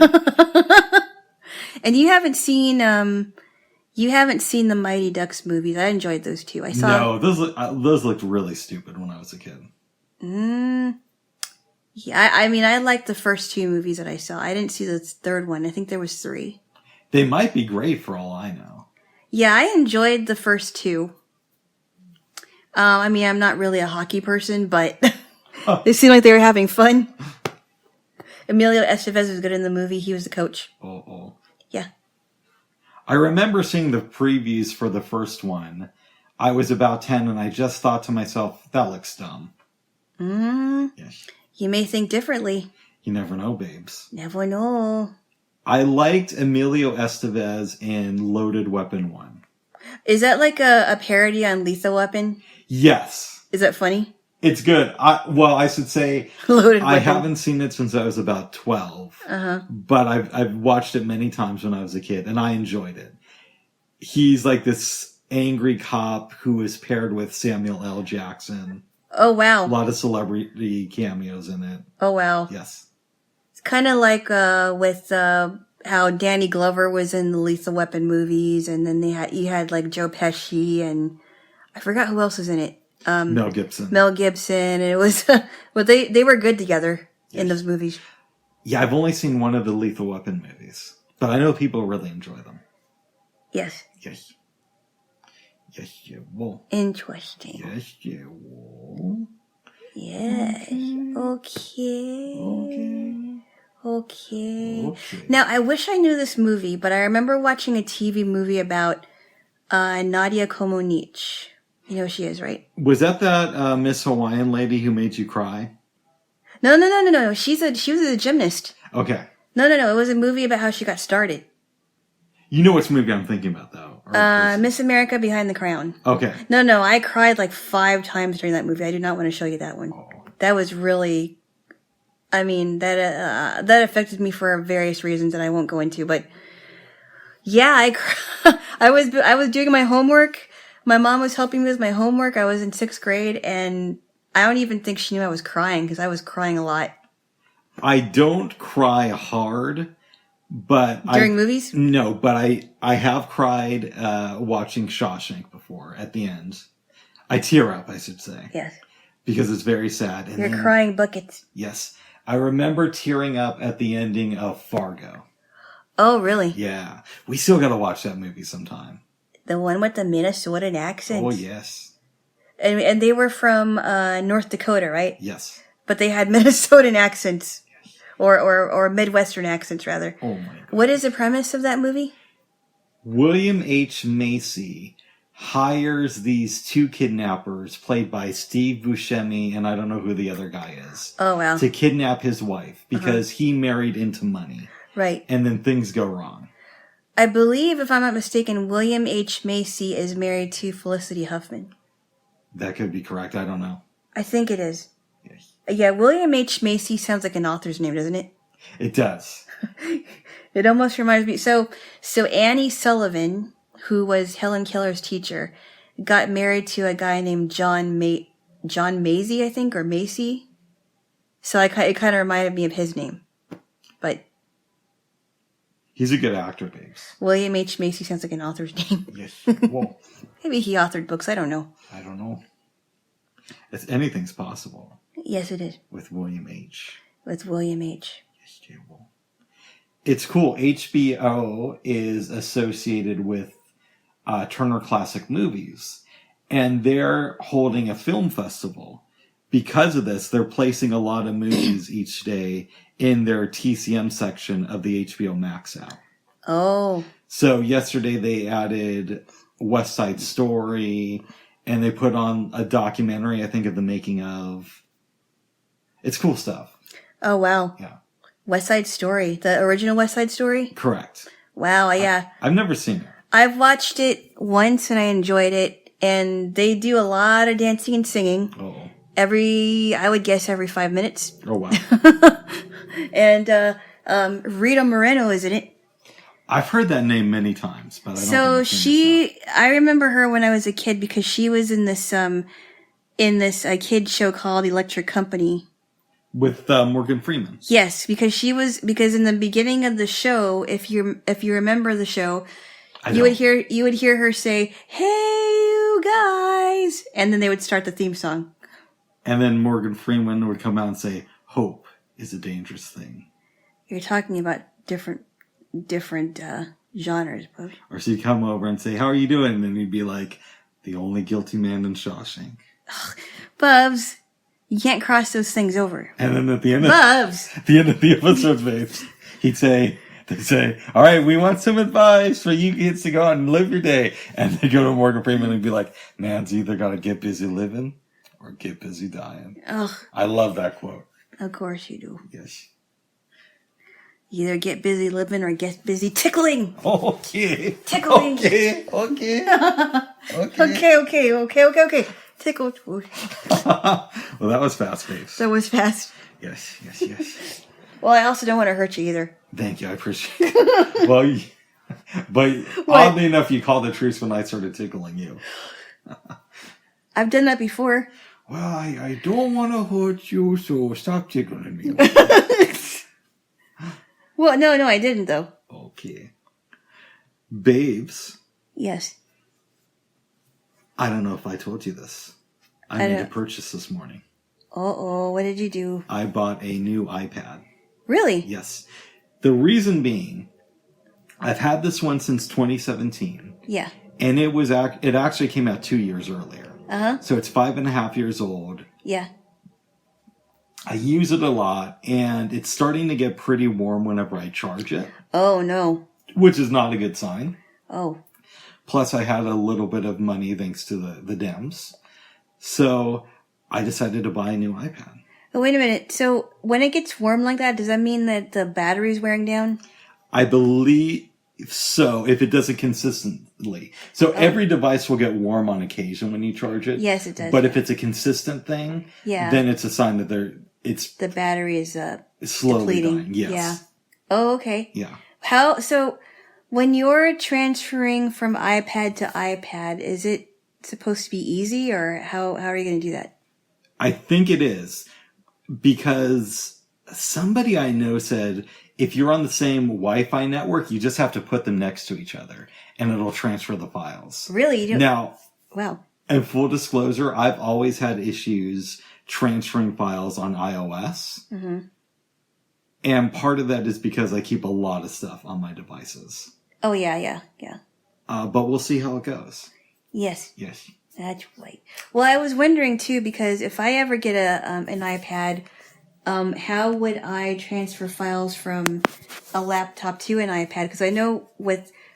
Speaker 2: And you haven't seen the Mighty Ducks movies. I enjoyed those too. I saw.
Speaker 1: No, those looked really stupid when I was a kid.
Speaker 2: Yeah, I mean, I liked the first two movies that I saw. I didn't see the third one. I think there was 3.
Speaker 1: They might be great for all I know.
Speaker 2: Yeah, I enjoyed the first two. I mean, I'm not really a hockey person, but they seemed like they were having fun. Emilio Estevez was good in the movie. He was the coach.
Speaker 1: Oh.
Speaker 2: Yeah.
Speaker 1: I remember seeing the previews for the first one. I was about 10 and I just thought to myself, that looks dumb. Yes.
Speaker 2: You may think differently.
Speaker 1: You never know, babes.
Speaker 2: Never know.
Speaker 1: I liked Emilio Estevez in Loaded Weapon 1.
Speaker 2: Is that like a parody on Lethal Weapon?
Speaker 1: Yes.
Speaker 2: Is that funny?
Speaker 1: It's good. I should say
Speaker 2: Loaded
Speaker 1: I
Speaker 2: Weapon.
Speaker 1: haven't seen it since I was about 12. But I've watched it many times when I was a kid, and I enjoyed it. He's like this angry cop who is paired with Samuel L. Jackson.
Speaker 2: Oh, wow.
Speaker 1: A lot of celebrity cameos in it.
Speaker 2: Oh, wow.
Speaker 1: Yes.
Speaker 2: It's kind of like with how Danny Glover was in the Lethal Weapon movies, and then you had like Joe Pesci, and I forgot who else was in it.
Speaker 1: Mel Gibson.
Speaker 2: And it was, but they were good together in those movies.
Speaker 1: Yeah, I've only seen one of the Lethal Weapon movies, but I know people really enjoy them.
Speaker 2: Yes.
Speaker 1: Yes. Yes, you will.
Speaker 2: Interesting.
Speaker 1: Yes, you will.
Speaker 2: Yes. Okay.
Speaker 1: Okay.
Speaker 2: Now, I wish I knew this movie, but I remember watching a TV movie about Nadia Comaneci. You know who she is, right?
Speaker 1: Was that Miss Hawaiian lady who made you cry?
Speaker 2: No. She was a gymnast.
Speaker 1: Okay.
Speaker 2: No. It was a movie about how she got started.
Speaker 1: You know which movie I'm thinking about, though.
Speaker 2: Miss America Behind the Crown.
Speaker 1: Okay.
Speaker 2: No. I cried like 5 times during that movie. I do not want to show you that one.
Speaker 1: Oh.
Speaker 2: That was really, I mean, that affected me for various reasons that I won't go into. But yeah, I was doing my homework. My mom was helping me with my homework. I was in 6th grade, and I don't even think she knew I was crying because I was crying a lot.
Speaker 1: I don't cry hard, but
Speaker 2: During movies?
Speaker 1: No, but I have cried watching Shawshank before at the end. I tear up, I should say.
Speaker 2: Yes.
Speaker 1: Because it's very sad. And
Speaker 2: You're crying buckets.
Speaker 1: Yes. I remember tearing up at the ending of Fargo.
Speaker 2: Oh, really?
Speaker 1: Yeah. We still got to watch that movie sometime.
Speaker 2: The one with the Minnesotan accent.
Speaker 1: Oh, yes.
Speaker 2: And they were from North Dakota, right?
Speaker 1: Yes.
Speaker 2: But they had Minnesotan accents. Or Midwestern accents, rather.
Speaker 1: Oh, my God.
Speaker 2: What is the premise of that movie?
Speaker 1: William H. Macy hires these 2 kidnappers, played by Steve Buscemi, and I don't know who the other guy is.
Speaker 2: Oh, wow.
Speaker 1: To kidnap his wife, because he married into money.
Speaker 2: Right.
Speaker 1: And then things go wrong.
Speaker 2: I believe, if I'm not mistaken, William H. Macy is married to Felicity Huffman.
Speaker 1: That could be correct. I don't know.
Speaker 2: I think it is.
Speaker 1: Yes.
Speaker 2: Yeah, William H. Macy sounds like an author's name, doesn't it?
Speaker 1: It does.
Speaker 2: It almost reminds me. So Annie Sullivan, who was Helen Keller's teacher, got married to a guy named John Macy, I think, or Macy. So it kind of reminded me of his name. But
Speaker 1: He's a good actor, babes.
Speaker 2: William H. Macy sounds like an author's name.
Speaker 1: Yes. Well,
Speaker 2: Maybe he authored books. I don't know.
Speaker 1: I don't know. Anything's possible.
Speaker 2: Yes, it is.
Speaker 1: With William H.
Speaker 2: With William H.
Speaker 1: Yes, you will. It's cool. HBO is associated with Turner Classic Movies, and they're holding a film festival. Because of this, they're placing a lot of movies each day in their TCM section of the HBO Max app.
Speaker 2: Oh.
Speaker 1: So yesterday they added West Side Story, and they put on a documentary, I think, of the making of. It's cool stuff.
Speaker 2: Oh, wow.
Speaker 1: Yeah.
Speaker 2: West Side Story. The original West Side Story?
Speaker 1: Correct.
Speaker 2: Wow, yeah.
Speaker 1: I've never seen it.
Speaker 2: I've watched it once and I enjoyed it. And they do a lot of dancing and singing.
Speaker 1: Oh.
Speaker 2: I would guess every 5 minutes.
Speaker 1: Oh, wow.
Speaker 2: And Rita Moreno is in it.
Speaker 1: I've heard that name many times, but I don't
Speaker 2: So
Speaker 1: think I've seen it,
Speaker 2: I remember her when I was a kid because she was in this kid show called Electric Company.
Speaker 1: with Morgan Freeman.
Speaker 2: Yes, because in the beginning of the show, if you remember the show, you would hear her say, "Hey, you guys," and then they would start the theme song.
Speaker 1: And then Morgan Freeman would come out and say, "Hope is a dangerous thing."
Speaker 2: You're talking about different Genres, Bubs.
Speaker 1: Or she'd come over and say, "How are you doing?" And then he'd be like, "The only guilty man in Shawshank."
Speaker 2: Bubs, you can't cross those things over.
Speaker 1: And then at the end of
Speaker 2: Bubs!
Speaker 1: the episode, babes, they'd say, "All right, we want some advice for you kids to go out and live your day." And they go to Morgan Freeman and be like, "Man's either got to get busy living or get busy dying."
Speaker 2: Ugh.
Speaker 1: I love that quote.
Speaker 2: Of course you do.
Speaker 1: Yes.
Speaker 2: Either get busy living or get busy tickling.
Speaker 1: Okay.
Speaker 2: Tickling.
Speaker 1: Okay.
Speaker 2: Okay. Tickle.
Speaker 1: Well, that was fast, babes.
Speaker 2: That was fast.
Speaker 1: Yes.
Speaker 2: Well, I also don't want to hurt you either.
Speaker 1: Thank you. I appreciate it. But
Speaker 2: What?
Speaker 1: oddly enough, you called the truce when I started tickling you.
Speaker 2: I've done that before.
Speaker 1: Well, I don't want to hurt you, so stop tickling me.
Speaker 2: Well, no, I didn't, though.
Speaker 1: Okay. Babes,
Speaker 2: Yes.
Speaker 1: I don't know if I told you this. I made a purchase this morning.
Speaker 2: Uh-oh, what did you do?
Speaker 1: I bought a new iPad.
Speaker 2: Really?
Speaker 1: Yes. The reason being, I've had this one since 2017.
Speaker 2: Yeah.
Speaker 1: And it actually came out 2 years earlier.
Speaker 2: Uh-huh.
Speaker 1: So it's 5.5 years old.
Speaker 2: Yeah.
Speaker 1: I use it a lot, and it's starting to get pretty warm whenever I charge it.
Speaker 2: Oh, no.
Speaker 1: Which is not a good sign.
Speaker 2: Oh.
Speaker 1: Plus, I had a little bit of money thanks to the Dems. So I decided to buy a new iPad.
Speaker 2: Oh, wait a minute. So when it gets warm like that, does that mean that the battery's wearing down?
Speaker 1: I believe so, if it does it consistently. So every device will get warm on occasion when you charge it.
Speaker 2: Yes, it does.
Speaker 1: But if it's a consistent thing, then it's a sign that
Speaker 2: the battery is
Speaker 1: slowly
Speaker 2: depleting.
Speaker 1: dying. Yes.
Speaker 2: Yeah. Oh, okay.
Speaker 1: Yeah.
Speaker 2: So when you're transferring from iPad to iPad, is it supposed to be easy, or how are you going to do that?
Speaker 1: I think it is, because somebody I know said if you're on the same Wi-Fi network, you just have to put them next to each other and it'll transfer the files.
Speaker 2: Really? You don't...
Speaker 1: Now,
Speaker 2: wow.
Speaker 1: And full disclosure, I've always had issues transferring files on iOS.
Speaker 2: Mm-hmm.
Speaker 1: And part of that is because I keep a lot of stuff on my devices.
Speaker 2: Oh, yeah.
Speaker 1: But we'll see how it goes.
Speaker 2: Yes.
Speaker 1: Yes.
Speaker 2: That's right. Well, I was wondering, too, because if I ever get an iPad, how would I transfer files from a laptop to an iPad? Because I know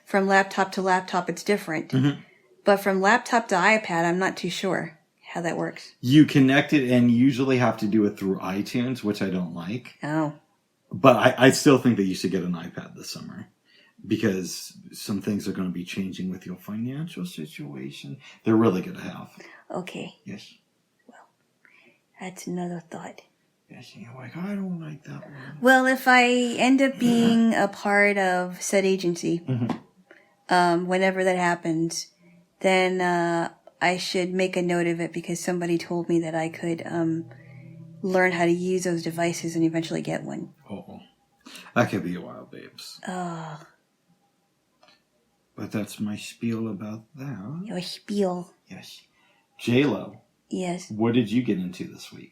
Speaker 2: from laptop to laptop, it's different. Mm-hmm. But from laptop to iPad, I'm not too sure how that works.
Speaker 1: You connect it and usually have to do it through iTunes, which I don't like.
Speaker 2: Oh.
Speaker 1: But I still think that you should get an iPad this summer, because some things are going to be changing with your financial situation. They're really good to have.
Speaker 2: Okay.
Speaker 1: Yes.
Speaker 2: Well, that's another thought.
Speaker 1: Yes, you're like, I don't like that one.
Speaker 2: Well, if I end up being a part of said agency, whenever that happens, then I should make a note of it, because somebody told me that I could learn how to use those devices and eventually get one.
Speaker 1: Oh, that could be a while, babes. But that's my spiel about that.
Speaker 2: Your spiel.
Speaker 1: Yes. Jaylo.
Speaker 2: Yes.
Speaker 1: What did you get into this week?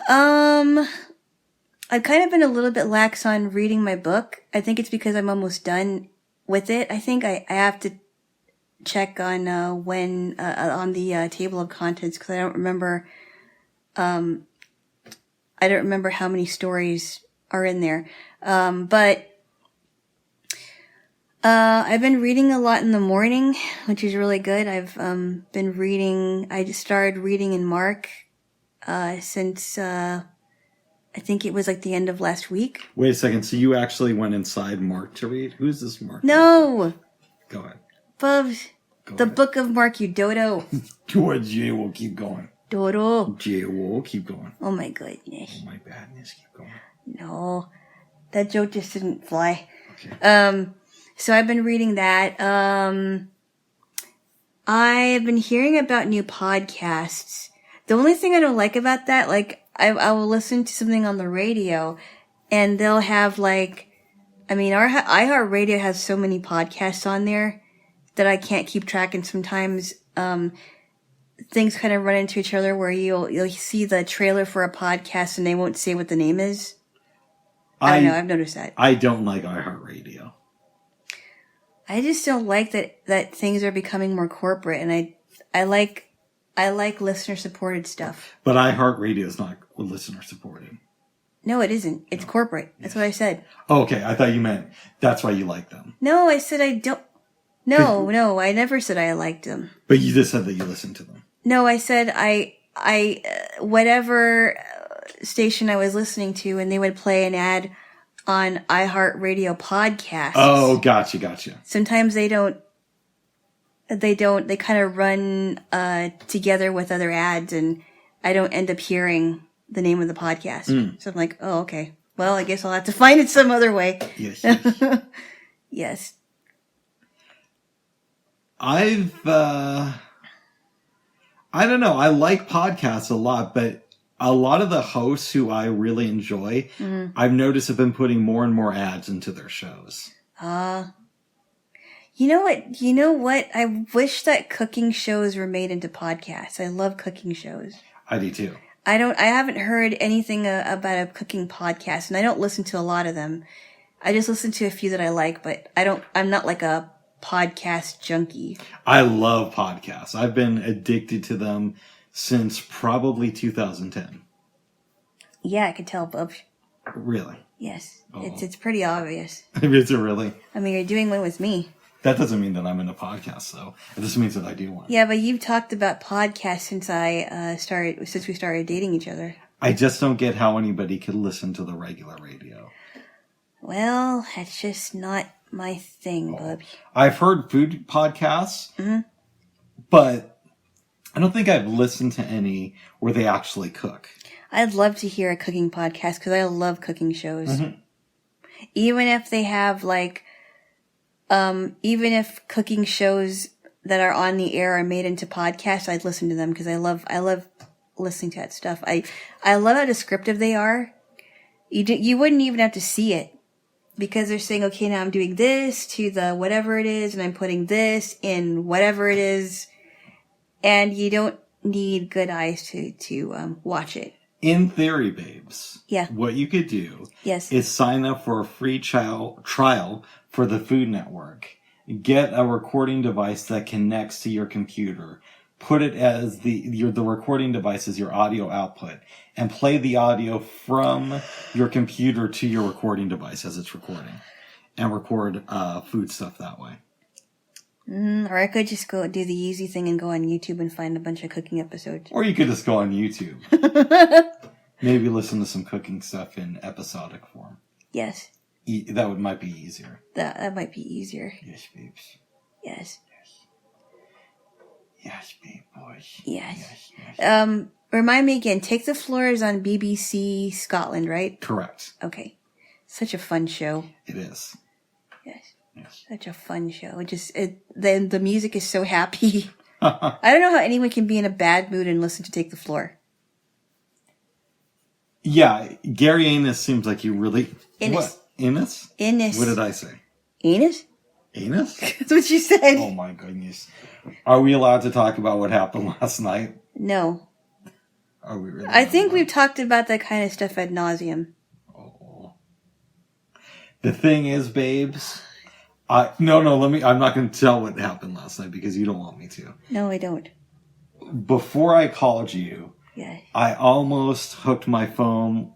Speaker 2: I've kind of been a little bit lax on reading my book. I think it's because I'm almost done with it. I think I have to check on when on the table of contents, because I don't remember. I don't remember how many stories are in there. But I've been reading a lot in the morning, which is really good. I've been reading. I just started reading in Mark since I think it was like the end of last week.
Speaker 1: Wait a second. So you actually went inside Mark to read? Who's this Mark?
Speaker 2: No.
Speaker 1: Go ahead.
Speaker 2: Bubs. The Book of Mark, you dodo.
Speaker 1: Towards Jaylo, keep going.
Speaker 2: Dodo.
Speaker 1: Jaylo, keep going.
Speaker 2: Oh my goodness.
Speaker 1: Oh my badness, keep going.
Speaker 2: No. That joke just didn't fly.
Speaker 1: Okay.
Speaker 2: So I've been reading that. I've been hearing about new podcasts. The only thing I don't like about that, like, I will listen to something on the radio, and they'll have our iHeartRadio has so many podcasts on there that I can't keep track, and sometimes things kind of run into each other where you'll see the trailer for a podcast and they won't say what the name is. I don't know. I've noticed that.
Speaker 1: I don't like iHeartRadio.
Speaker 2: I just don't like that things are becoming more corporate, and I like listener supported stuff.
Speaker 1: But iHeartRadio is not listener supported.
Speaker 2: No, it isn't. It's corporate. That's what I said.
Speaker 1: Oh, okay, I thought you meant that's why you like them.
Speaker 2: No, I said I don't. No, I never said I liked them.
Speaker 1: But you just said that you listened to them.
Speaker 2: No, I said whatever station I was listening to, and they would play an ad on iHeartRadio podcasts.
Speaker 1: Oh, gotcha.
Speaker 2: Sometimes they don't, they kind of run together with other ads, and I don't end up hearing the name of the podcast. So I'm like, oh, okay. Well, I guess I'll have to find it some other way.
Speaker 1: Yes.
Speaker 2: Yes.
Speaker 1: I don't know. I like podcasts a lot, but a lot of the hosts who I really enjoy, I've noticed have been putting more and more ads into their shows.
Speaker 2: You know what? I wish that cooking shows were made into podcasts. I love cooking shows.
Speaker 1: I do too.
Speaker 2: I haven't heard anything about a cooking podcast, and I don't listen to a lot of them. I just listen to a few that I like, but I'm not like a podcast junkie.
Speaker 1: I love podcasts. I've been addicted to them since probably 2010.
Speaker 2: Yeah, I could tell, Bub.
Speaker 1: Really?
Speaker 2: Yes.
Speaker 1: Oh.
Speaker 2: It's pretty obvious.
Speaker 1: Is it really?
Speaker 2: I mean, you're doing one with me.
Speaker 1: That doesn't mean that I'm in a podcast, though. It just means that I do one.
Speaker 2: Yeah, but you've talked about podcasts since we started dating each other.
Speaker 1: I just don't get how anybody could listen to the regular radio.
Speaker 2: Well, that's just not my thing, Bub.
Speaker 1: I've heard food podcasts, but I don't think I've listened to any where they actually cook.
Speaker 2: I'd love to hear a cooking podcast because I love cooking shows. Even if they have even if cooking shows that are on the air are made into podcasts, I'd listen to them because I love listening to that stuff. I love how descriptive they are. You wouldn't even have to see it because they're saying, okay, now I'm doing this to the whatever it is, and I'm putting this in whatever it is, and you don't need good eyes to watch it.
Speaker 1: In theory, babes,
Speaker 2: Yeah.
Speaker 1: what you could do
Speaker 2: Yes.
Speaker 1: is sign up for a free trial for the Food Network. Get a recording device that connects to your computer. Put it as the recording device as your audio output, and play the audio from your computer to your recording device as it's recording, and record food stuff that way.
Speaker 2: Or I could just go do the easy thing and go on YouTube and find a bunch of cooking episodes.
Speaker 1: Or you could just go on YouTube. Maybe listen to some cooking stuff in episodic form.
Speaker 2: Yes.
Speaker 1: That might be easier.
Speaker 2: That might be easier.
Speaker 1: Yes, babes.
Speaker 2: Yes.
Speaker 1: Yes, babe boys.
Speaker 2: Yes.
Speaker 1: Yes.
Speaker 2: Remind me again, Take the Floor is on BBC Scotland, right?
Speaker 1: Correct.
Speaker 2: Okay. Such a fun show.
Speaker 1: It is.
Speaker 2: Yes.
Speaker 1: Yes.
Speaker 2: Such a fun show. The music is so happy. I don't know how anyone can be in a bad mood and listen to Take the Floor.
Speaker 1: Yeah, Gary Anus seems like you really...
Speaker 2: Innes.
Speaker 1: What? Innes?
Speaker 2: Innes.
Speaker 1: What did I say?
Speaker 2: Anus?
Speaker 1: Anus?
Speaker 2: That's what you said.
Speaker 1: Oh my goodness. Are we allowed to talk about what happened last night?
Speaker 2: No.
Speaker 1: Are we really?
Speaker 2: I think we've talked about that kind of stuff ad nauseum.
Speaker 1: Oh. The thing is, babes... I'm not going to tell what happened last night because you don't want me to.
Speaker 2: No, I don't.
Speaker 1: Before I called you,
Speaker 2: Yeah.
Speaker 1: I almost hooked my phone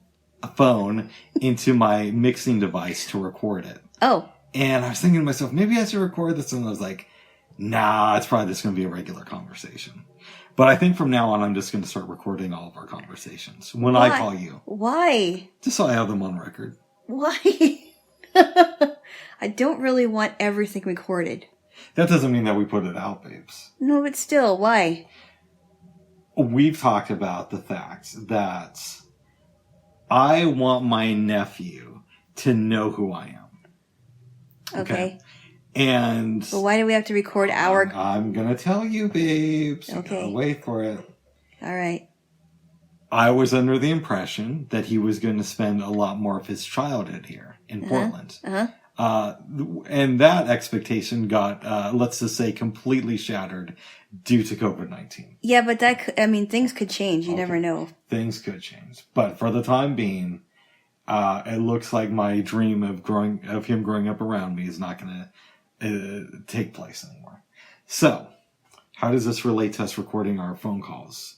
Speaker 1: into my mixing device to record it.
Speaker 2: Oh.
Speaker 1: And I was thinking to myself, maybe I should record this. And I was like, nah, it's probably just going to be a regular conversation. But I think from now on, I'm just going to start recording all of our conversations when I call you.
Speaker 2: Why?
Speaker 1: Just so I have them on record.
Speaker 2: Why? I don't really want everything recorded.
Speaker 1: That doesn't mean that we put it out, babes.
Speaker 2: No, but still, why?
Speaker 1: We've talked about the fact that I want my nephew to know who I am.
Speaker 2: Okay.
Speaker 1: And...
Speaker 2: But why do we have to record our...
Speaker 1: I'm going to tell you, babes.
Speaker 2: Okay.
Speaker 1: You gotta wait for it.
Speaker 2: All right.
Speaker 1: I was under the impression that he was going to spend a lot more of his childhood here in Portland. And that expectation got, let's just say, completely shattered due to COVID-19.
Speaker 2: Yeah, but things could change. You never know.
Speaker 1: Things could change. But for the time being, it looks like my dream of him growing up around me is not going to take place anymore. So, how does this relate to us recording our phone calls?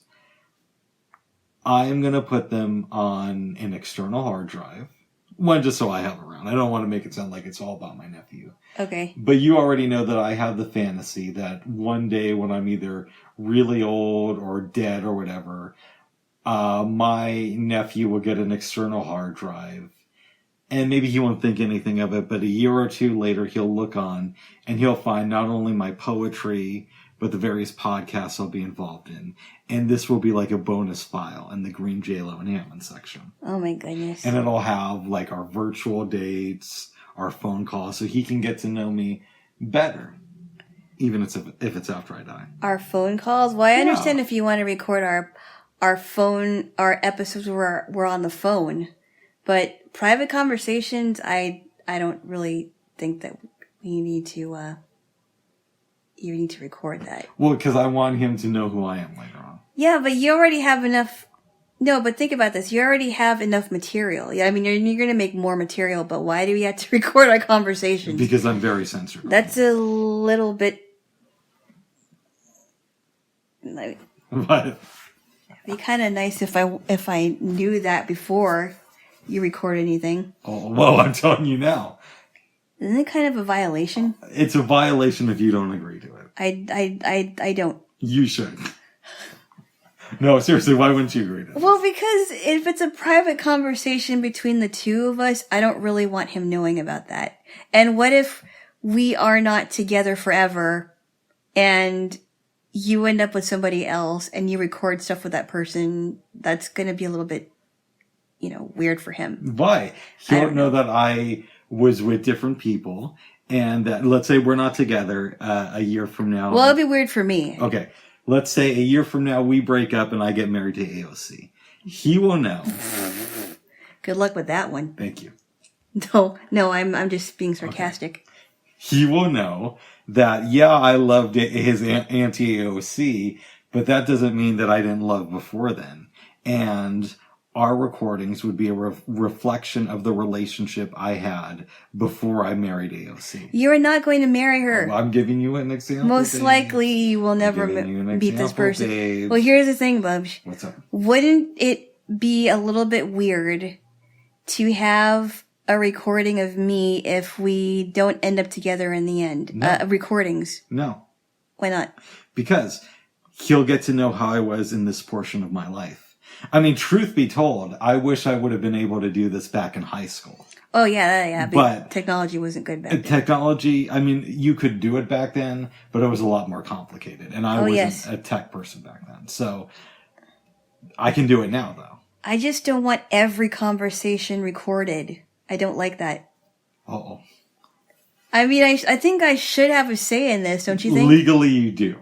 Speaker 1: I'm going to put them on an external hard drive. One, just so I have around. I don't want to make it sound like it's all about my nephew.
Speaker 2: Okay.
Speaker 1: But you already know that I have the fantasy that one day when I'm either really old or dead or whatever, my nephew will get an external hard drive. And maybe he won't think anything of it, but a year or two later he'll look on and he'll find not only my poetry, but the various podcasts I'll be involved in. And this will be like a bonus file in the green Jaylo and Hammond section.
Speaker 2: Oh my goodness.
Speaker 1: And it'll have like our virtual dates, our phone calls, so he can get to know me better. Even if it's after I die.
Speaker 2: Our phone calls? Well, I understand if you want to record our episodes where we're on the phone. But private conversations, I don't really think that we need to you need to record that.
Speaker 1: Well, because I want him to know who I am later on.
Speaker 2: Yeah, but you already have enough. No, but think about this. You already have enough material. Yeah, I mean, you're going to make more material, but why do we have to record our conversations?
Speaker 1: Because I'm very censored.
Speaker 2: That's a little bit. Like,
Speaker 1: What?
Speaker 2: it'd be kind of nice if I knew that before you record anything.
Speaker 1: Oh, well, I'm telling you now.
Speaker 2: Isn't it kind of a violation?
Speaker 1: It's a violation if you don't agree to it.
Speaker 2: I don't.
Speaker 1: You should. No, seriously, why wouldn't you agree to it?
Speaker 2: Well, because if it's a private conversation between the two of us, I don't really want him knowing about that. And what if we are not together forever and you end up with somebody else and you record stuff with that person? That's going to be a little bit, weird for him.
Speaker 1: Why? He'll know that I was with different people and that, let's say we're not together a year from now.
Speaker 2: Well, it'll be weird for me.
Speaker 1: Okay. Let's say a year from now we break up and I get married to AOC. He will know.
Speaker 2: Good luck with that one.
Speaker 1: Thank you.
Speaker 2: No, I'm just being sarcastic.
Speaker 1: Okay. He will know that, yeah, I loved his anti-AOC, but that doesn't mean that I didn't love before then. And our recordings would be a reflection of the relationship I had before I married AOC.
Speaker 2: You're not going to marry her.
Speaker 1: Well, I'm giving you an example.
Speaker 2: Most likely you will never meet this person. Babes. Well, here's the thing, Bubs.
Speaker 1: What's up?
Speaker 2: Wouldn't it be a little bit weird to have a recording of me if we don't end up together in the end?
Speaker 1: No.
Speaker 2: Recordings.
Speaker 1: No.
Speaker 2: Why not?
Speaker 1: Because he'll get to know how I was in this portion of my life. I mean, truth be told, I wish I would have been able to do this back in high school.
Speaker 2: Oh, yeah. But technology wasn't good back then.
Speaker 1: Technology, I mean, you could do it back then, but it was a lot more complicated. And I wasn't a tech person back then. So I can do it now, though.
Speaker 2: I just don't want every conversation recorded. I don't like that.
Speaker 1: Uh-oh.
Speaker 2: I mean, I think I should have a say in this, don't you think?
Speaker 1: Legally, you do.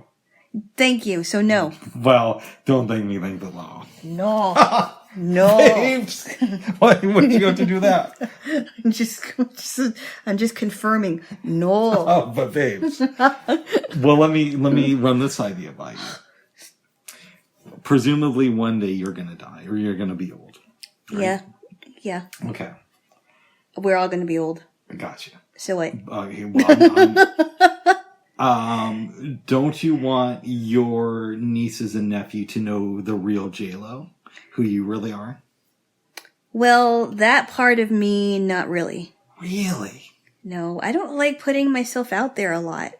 Speaker 2: Thank you. So no.
Speaker 1: Well, don't thank me, thank the law.
Speaker 2: No. No.
Speaker 1: Babes! Why would you have to do that?
Speaker 2: I'm just confirming. No.
Speaker 1: Oh, but babes. Well, let me run this idea by you. Presumably one day you're going to die or you're going to be old. Right?
Speaker 2: Yeah.
Speaker 1: Okay.
Speaker 2: We're all going to be old.
Speaker 1: Gotcha.
Speaker 2: So what?
Speaker 1: Okay, well, don't you want your nieces and nephew to know the real Jaylo? Who you really are?
Speaker 2: Well, that part of me, not really.
Speaker 1: Really?
Speaker 2: No, I don't like putting myself out there a lot.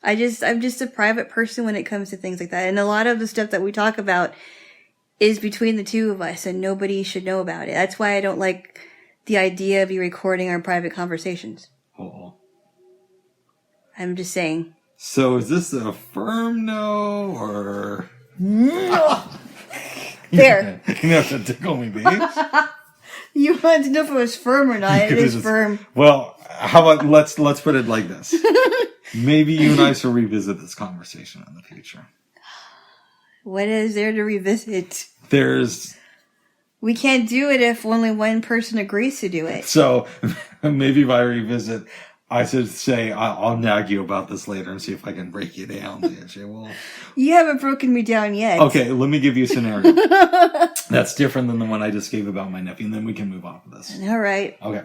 Speaker 2: I'm just a private person when it comes to things like that. And a lot of the stuff that we talk about is between the two of us and nobody should know about it. That's why I don't like the idea of you recording our private conversations.
Speaker 1: Oh.
Speaker 2: I'm just saying.
Speaker 1: So is this a firm no or...
Speaker 2: No! There.
Speaker 1: You have to tickle me, babe.
Speaker 2: You wanted to know if it was firm or not. It is firm.
Speaker 1: Well, how about let's put it like this. Maybe you and I should revisit this conversation in the future.
Speaker 2: What is there to revisit?
Speaker 1: We
Speaker 2: can't do it if only one person agrees to do it.
Speaker 1: So maybe if I revisit, I should say I'll nag you about this later and see if I can break you down. Well,
Speaker 2: you haven't broken me down yet.
Speaker 1: Okay, let me give you a scenario. That's different than the one I just gave about my nephew, and then we can move on to this.
Speaker 2: All right.
Speaker 1: Okay.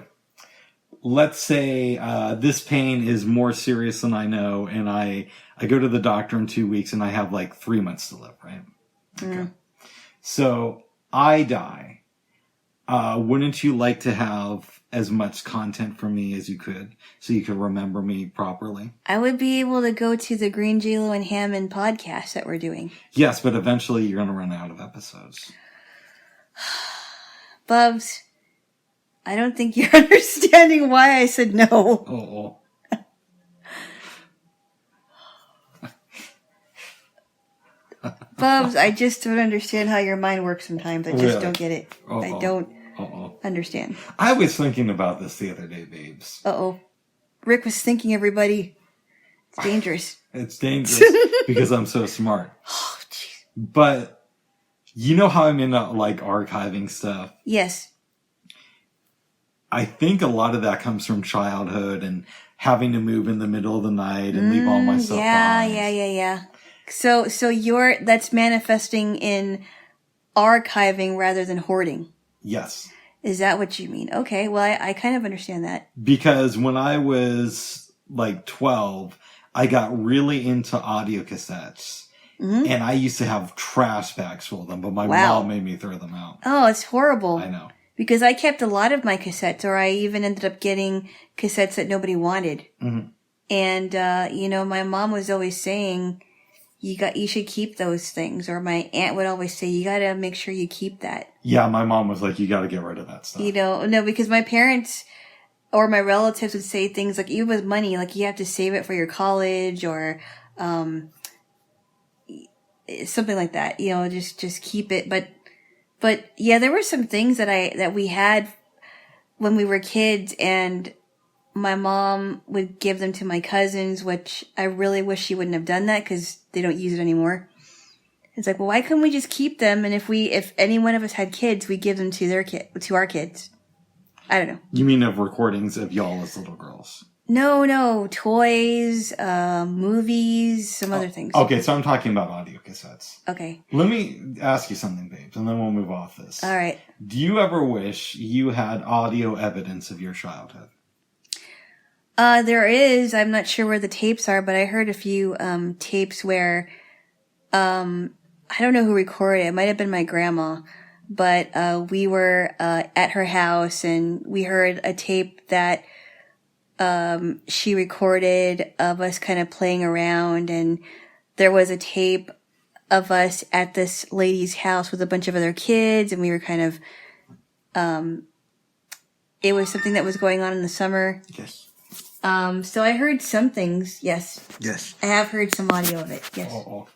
Speaker 1: let's say this pain is more serious than I know, and I go to the doctor in 2 weeks, and I have like 3 months to live, right? Okay. So I die. Wouldn't you like to have as much content from me as you could, so you could remember me properly?
Speaker 2: I would be able to go to the Green Jaylo and Hammond podcast that we're doing.
Speaker 1: Yes, but eventually you're going to run out of episodes.
Speaker 2: Bubs, I don't think you're understanding why I said no.
Speaker 1: Oh.
Speaker 2: Bubs, I just don't understand how your mind works sometimes. I just
Speaker 1: Really?
Speaker 2: don't get it. I don't understand.
Speaker 1: I was thinking about this the other day, babes.
Speaker 2: Uh-oh. Rick was thinking, everybody. It's dangerous.
Speaker 1: It's dangerous because I'm so smart.
Speaker 2: Oh, jeez.
Speaker 1: But you know how I'm into like archiving stuff?
Speaker 2: Yes.
Speaker 1: I think a lot of that comes from childhood and having to move in the middle of the night and leave all my stuff behind.
Speaker 2: Yeah. So that's manifesting in archiving rather than hoarding.
Speaker 1: Yes.
Speaker 2: Is that what you mean? Okay, well, I kind of understand that.
Speaker 1: Because when I was like 12, I got really into audio cassettes. Mm-hmm. And I used to have trash bags full of them, but my mom made me throw them out.
Speaker 2: Oh, it's horrible.
Speaker 1: I know.
Speaker 2: Because I kept a lot of my cassettes, or I even ended up getting cassettes that nobody wanted. Mm-hmm. And, my mom was always saying, you should keep those things. Or my aunt would always say, you got to make sure you keep that.
Speaker 1: Yeah, my mom was like, you got to get rid of that stuff.
Speaker 2: No, because my parents or my relatives would say things like, even with money, like you have to save it for your college or something like that. Just keep it. But yeah, there were some things that we had when we were kids, and my mom would give them to my cousins, which I really wish she wouldn't have done that because they don't use it anymore. It's like, well, why couldn't we just keep them? And if any one of us had kids, we give them to our kids. I don't know.
Speaker 1: You mean of recordings of y'all as little girls?
Speaker 2: No, toys, movies, some other things.
Speaker 1: Okay, so I'm talking about audio cassettes.
Speaker 2: Okay.
Speaker 1: Let me ask you something, babes, and then we'll move off this.
Speaker 2: All right.
Speaker 1: Do you ever wish you had audio evidence of your childhood?
Speaker 2: There is. I'm not sure where the tapes are, but I heard a few tapes where I don't know who recorded it. It might have been my grandma, but we were at her house and we heard a tape that she recorded of us kind of playing around, and there was a tape of us at this lady's house with a bunch of other kids, and we were kind of it was something that was going on in the summer.
Speaker 1: Yes.
Speaker 2: So I heard some things. Yes. I have heard some audio of it. Yes.
Speaker 1: Oh.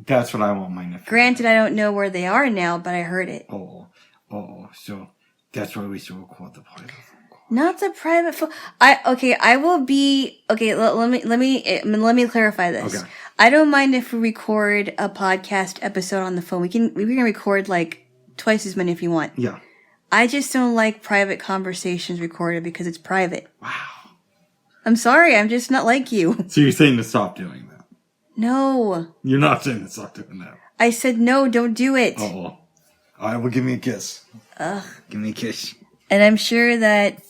Speaker 1: That's what I want my nephew.
Speaker 2: Granted, I don't know where they are now, but I heard it.
Speaker 1: So that's why we should record the private phone call.
Speaker 2: Not the private phone. I will be okay. Let me clarify this.
Speaker 1: Okay.
Speaker 2: I don't mind if we record a podcast episode on the phone. We can record like twice as many if you want.
Speaker 1: Yeah.
Speaker 2: I just don't like private conversations recorded because it's private.
Speaker 1: Wow.
Speaker 2: I'm sorry. I'm just not like you.
Speaker 1: So you're saying to stop doing that?
Speaker 2: No.
Speaker 1: You're not saying to stop doing that.
Speaker 2: I said no. Don't do it.
Speaker 1: All right. Well, give me a kiss. Give me a kiss.
Speaker 2: And I'm sure that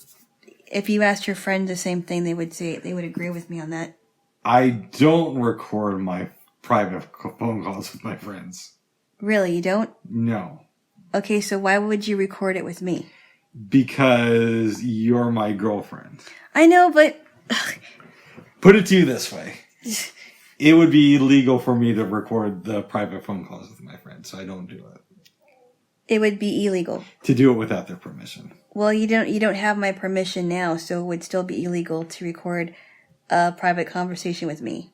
Speaker 2: if you asked your friends the same thing, they would agree with me on that.
Speaker 1: I don't record my private phone calls with my friends.
Speaker 2: Really, you don't?
Speaker 1: No.
Speaker 2: Okay, so why would you record it with me?
Speaker 1: Because you're my girlfriend.
Speaker 2: I know, but...
Speaker 1: Put it to you this way. It would be illegal for me to record the private phone calls with my friends, so I don't do it.
Speaker 2: It would be illegal.
Speaker 1: To do it without their permission.
Speaker 2: Well, you don't have my permission now, so it would still be illegal to record a private conversation with me.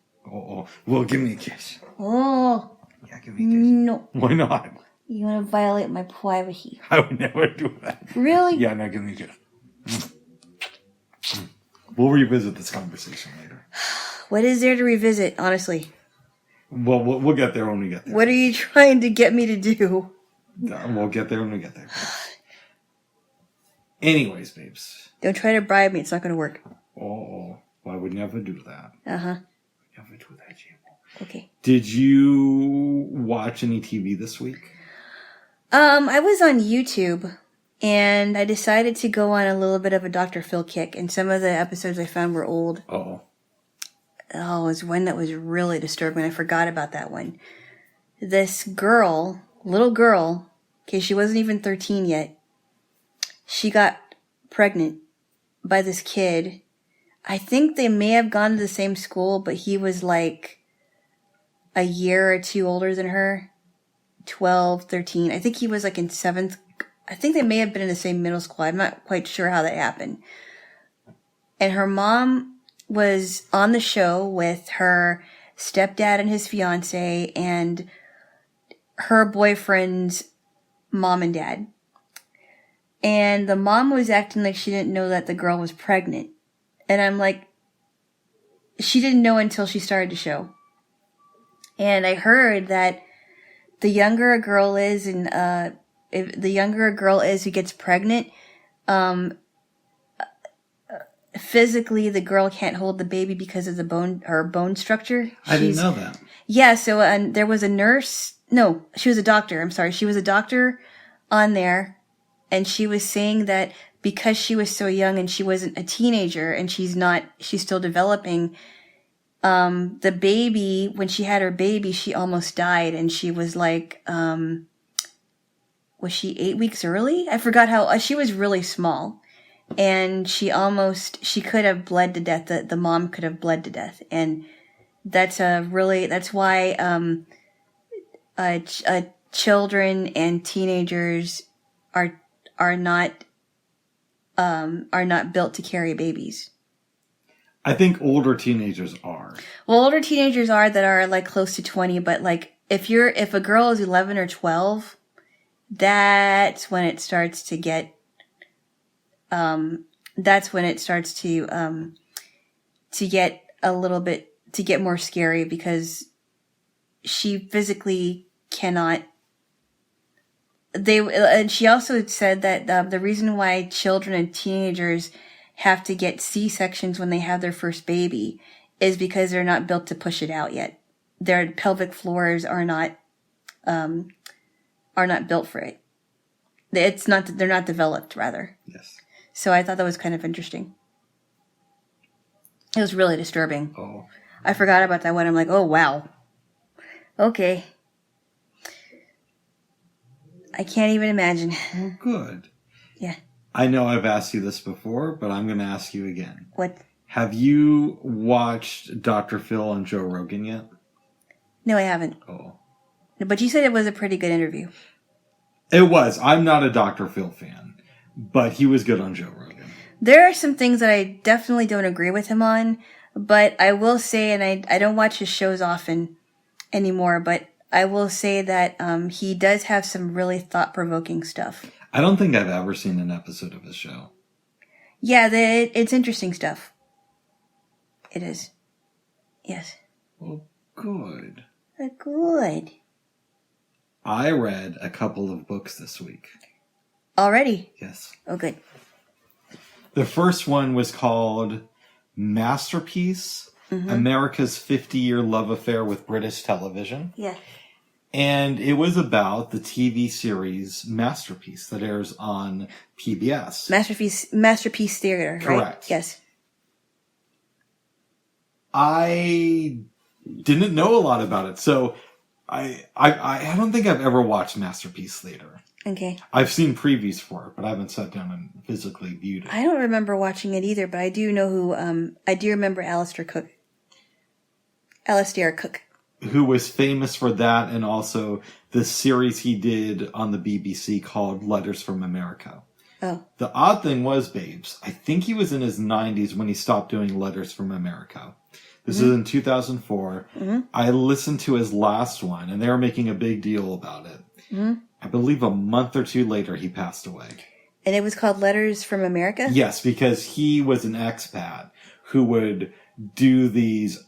Speaker 1: Well, give me a kiss.
Speaker 2: Oh.
Speaker 1: Yeah, give me a kiss.
Speaker 2: No.
Speaker 1: Why not?
Speaker 2: You want to violate my privacy.
Speaker 1: I would never do that.
Speaker 2: Really?
Speaker 1: Yeah, no, give me a kiss. We'll revisit this conversation later.
Speaker 2: What is there to revisit, honestly?
Speaker 1: Well, we'll get there when we get there.
Speaker 2: What are you trying to get me to do?
Speaker 1: We'll get there when we get there. Anyways, babes.
Speaker 2: Don't try to bribe me. It's not going to work.
Speaker 1: Well, I would never do that.
Speaker 2: Uh-huh.
Speaker 1: Never do that, Jaylo.
Speaker 2: Okay.
Speaker 1: Did you watch any TV this week?
Speaker 2: I was on YouTube, And I decided to go on a little bit of a Dr. Phil kick. And some of the episodes I found were old.
Speaker 1: Oh.
Speaker 2: Oh, it was one that was really disturbing. I forgot about that one. This girl, little girl, okay, she wasn't even 13 yet. She got pregnant by this kid. I think they may have gone to the same school, but he was like a year or two older than her. 12, 13. I think he was like in 7th. I think they may have been in the same middle school. I'm not quite sure how that happened. And her mom was on the show with her stepdad and his fiance and her boyfriend's mom and dad. And the mom was acting like she didn't know that the girl was pregnant. And I'm like, she didn't know until she started the show. And I heard that the younger a girl is, and if the younger a girl is who gets pregnant, physically the girl can't hold the baby because of her bone structure.
Speaker 1: I didn't know that.
Speaker 2: Yeah, so there was a nurse. No, she was a doctor. I'm sorry. She was a doctor on there, and she was saying that because she was so young and she wasn't a teenager and she's still developing, the baby, when she had her baby, she almost died, and she was like, was she 8 weeks early? I forgot how, she was really small, and she could have bled to death. The mom could have bled to death. And that's why, children and teenagers are not built to carry babies.
Speaker 1: I think older teenagers are.
Speaker 2: Well, older teenagers are that are like close to 20, but like if a girl is 11 or 12, that's when it starts to get to get more scary, because she physically cannot. And she also said that the reason why children and teenagers have to get C-sections when they have their first baby is because they're not built to push it out yet. Their pelvic floors are not built for it. They're not developed, rather.
Speaker 1: Yes.
Speaker 2: So I thought that was kind of interesting. It was really disturbing.
Speaker 1: Oh.
Speaker 2: I forgot about that one. I'm like, oh wow. Okay. I can't even imagine.
Speaker 1: Well, good.
Speaker 2: Yeah.
Speaker 1: I know I've asked you this before, but I'm going to ask you again.
Speaker 2: What?
Speaker 1: Have you watched Dr. Phil and Joe Rogan yet?
Speaker 2: No, I haven't.
Speaker 1: Oh.
Speaker 2: But you said it was a pretty good interview.
Speaker 1: It was. I'm not a Dr. Phil fan, but he was good on Joe Rogan.
Speaker 2: There are some things that I definitely don't agree with him on, but I will say, and I don't watch his shows often anymore, but I will say that he does have some really thought-provoking stuff.
Speaker 1: I don't think I've ever seen an episode of his show.
Speaker 2: Yeah, it's interesting stuff. It is. Yes.
Speaker 1: Well, good.
Speaker 2: Good.
Speaker 1: I read a couple of books this week.
Speaker 2: Already?
Speaker 1: Yes.
Speaker 2: Oh, good.
Speaker 1: The first one was called Masterpiece, America's 50-Year Love Affair with British Television.
Speaker 2: Yeah.
Speaker 1: And it was about the TV series Masterpiece that airs on PBS.
Speaker 2: Masterpiece Theater, right?
Speaker 1: Correct.
Speaker 2: Yes.
Speaker 1: I didn't know a lot about it, so I don't think I've ever watched Masterpiece Theater.
Speaker 2: Okay.
Speaker 1: I've seen previews for it, but I haven't sat down and physically viewed it.
Speaker 2: I don't remember watching it either, but I do know who. I do remember Alistair Cook. Who
Speaker 1: was famous for that, and also the series he did on the BBC called Letters from America.
Speaker 2: Oh.
Speaker 1: The odd thing was, babes, I think he was in his 90s when he stopped doing Letters from America. This is in 2004. Mm-hmm. I listened to his last one, and they were making a big deal about it. Mm-hmm. I believe a month or two later, he passed away.
Speaker 2: And it was called Letters from America?
Speaker 1: Yes, because he was an expat who would do these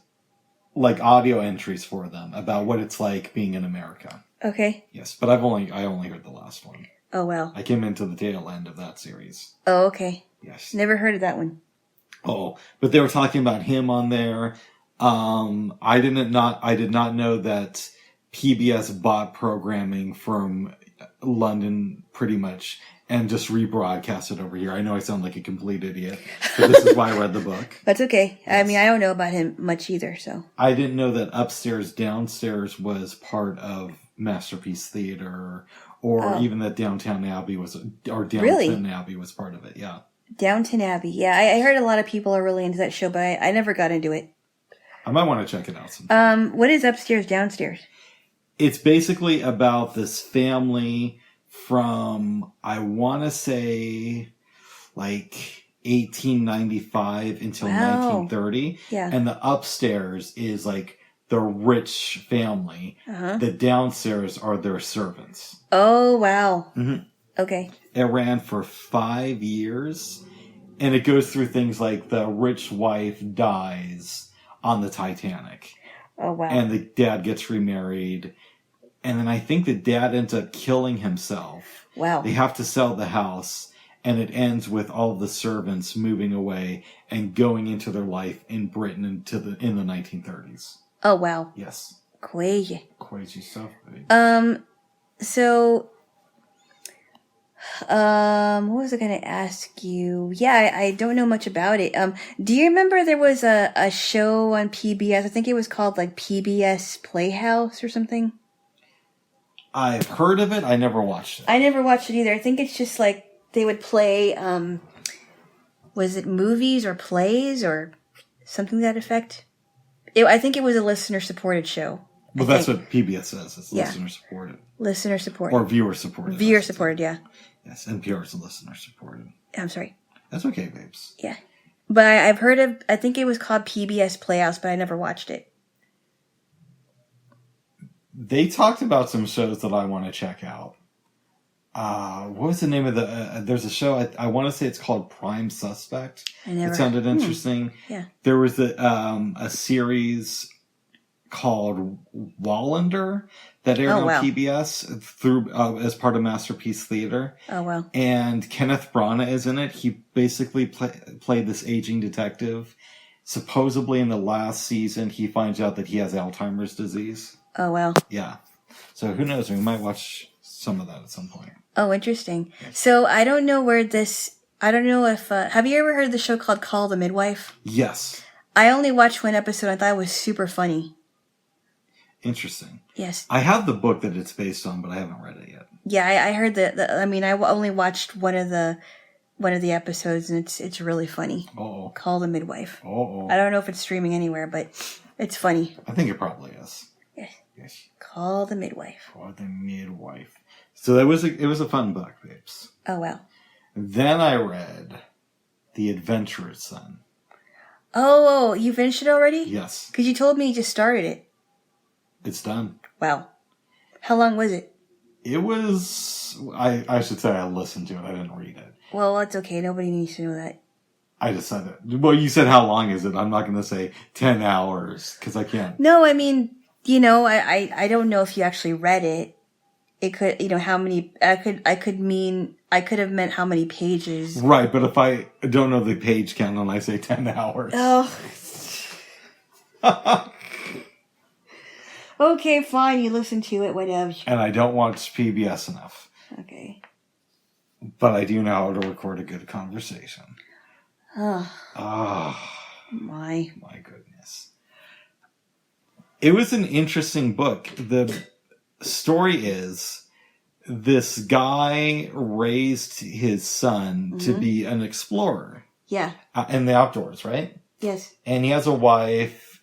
Speaker 1: like audio entries for them about what it's like being in America.
Speaker 2: Okay.
Speaker 1: Yes, but I only heard the last one.
Speaker 2: Oh, well.
Speaker 1: I came into the tail end of that series.
Speaker 2: Oh, okay.
Speaker 1: Yes.
Speaker 2: Never heard of that one.
Speaker 1: Oh, but they were talking about him on there. I did not know that PBS bought programming from London pretty much and just rebroadcast it over here. I know I sound like a complete idiot, but this is why I read the book.
Speaker 2: That's okay.
Speaker 1: Yes.
Speaker 2: I mean, I don't know about him much either, so.
Speaker 1: I didn't know that Upstairs, Downstairs was part of Masterpiece Theater, or even that Downton Abbey was part of it, yeah.
Speaker 2: Downton Abbey. Yeah, I heard a lot of people are really into that show, but I never got into it.
Speaker 1: I might want to check it out sometime.
Speaker 2: What is Upstairs, Downstairs?
Speaker 1: It's basically about this family from, I want to say, like 1895 until 1930.
Speaker 2: Yeah.
Speaker 1: And the upstairs is like the rich family. The downstairs are their servants.
Speaker 2: Oh, wow.
Speaker 1: Mm-hmm.
Speaker 2: Okay.
Speaker 1: It ran for 5 years. And it goes through things like the rich wife dies on the Titanic.
Speaker 2: Oh, wow.
Speaker 1: And the dad gets remarried. And then I think the dad ends up killing himself.
Speaker 2: Wow.
Speaker 1: They have to sell the house. And it ends with all of the servants moving away and going into their life in Britain in the 1930s.
Speaker 2: Oh, wow.
Speaker 1: Yes.
Speaker 2: Crazy.
Speaker 1: Crazy stuff. Baby.
Speaker 2: So, what was I going to ask you? Yeah, I don't know much about it. Do you remember there was a show on PBS? I think it was called like PBS Playhouse or something.
Speaker 1: I've heard of it. I never watched it.
Speaker 2: I never watched it either. I think it's just like they would play, was it movies or plays or something to that effect? I think it was a listener-supported show.
Speaker 1: Well, that's what PBS says. It's listener-supported.
Speaker 2: Listener-supported.
Speaker 1: Or viewer-supported.
Speaker 2: Viewer-supported, yeah.
Speaker 1: Yes, NPR is listener-supported.
Speaker 2: I'm sorry.
Speaker 1: That's okay, babes.
Speaker 2: Yeah. But I've heard of, I think it was called PBS Playhouse, but I never watched it.
Speaker 1: They talked about some shows that I want to check out. What was the name of there's a show, I want to say it's called Prime Suspect. It sounded interesting.
Speaker 2: Yeah.
Speaker 1: There was a series called Wallander that aired on PBS through as part of Masterpiece Theater.
Speaker 2: Oh, wow.
Speaker 1: And Kenneth Branagh is in it. He basically played this aging detective. Supposedly in the last season, he finds out that he has Alzheimer's disease.
Speaker 2: Oh, wow.
Speaker 1: Yeah. So who knows? We might watch some of that at some point.
Speaker 2: Oh, interesting. So I don't know where this, I don't know if, have you ever heard the show called Call the Midwife?
Speaker 1: Yes.
Speaker 2: I only watched one episode. I thought it was super funny.
Speaker 1: Interesting.
Speaker 2: Yes.
Speaker 1: I have the book that it's based on, but I haven't read it yet.
Speaker 2: Yeah, I heard that. I mean, I only watched one of the episodes, and it's really funny.
Speaker 1: Oh.
Speaker 2: Call the Midwife.
Speaker 1: Oh.
Speaker 2: I don't know if it's streaming anywhere, but it's funny.
Speaker 1: I think it probably is.
Speaker 2: Yes. Call the Midwife.
Speaker 1: Call the Midwife. So it was a fun book, babes.
Speaker 2: Oh, wow.
Speaker 1: Then I read The Adventurer's Son.
Speaker 2: Oh, you finished it already?
Speaker 1: Yes.
Speaker 2: Because you told me you just started it.
Speaker 1: It's done.
Speaker 2: Wow. How long was it?
Speaker 1: It was, I should say I listened to it. I didn't read it.
Speaker 2: Well, that's okay. Nobody needs to know that.
Speaker 1: I just said it. Well, you said how long is it? I'm not going to say 10 hours because I can't.
Speaker 2: No, I mean, you know, I don't know if you actually read it. It could, you know, how many, I could have meant how many pages.
Speaker 1: Right, but if I don't know the page count and I say 10 hours.
Speaker 2: Oh. Okay, fine, you listen to it, whatever.
Speaker 1: And I don't watch PBS enough.
Speaker 2: Okay.
Speaker 1: But I do know how to record a good conversation.
Speaker 2: Oh.
Speaker 1: My goodness. It was an interesting book. The story is this guy raised his son to be an explorer.
Speaker 2: Yeah.
Speaker 1: In the outdoors, right?
Speaker 2: Yes.
Speaker 1: And he has a wife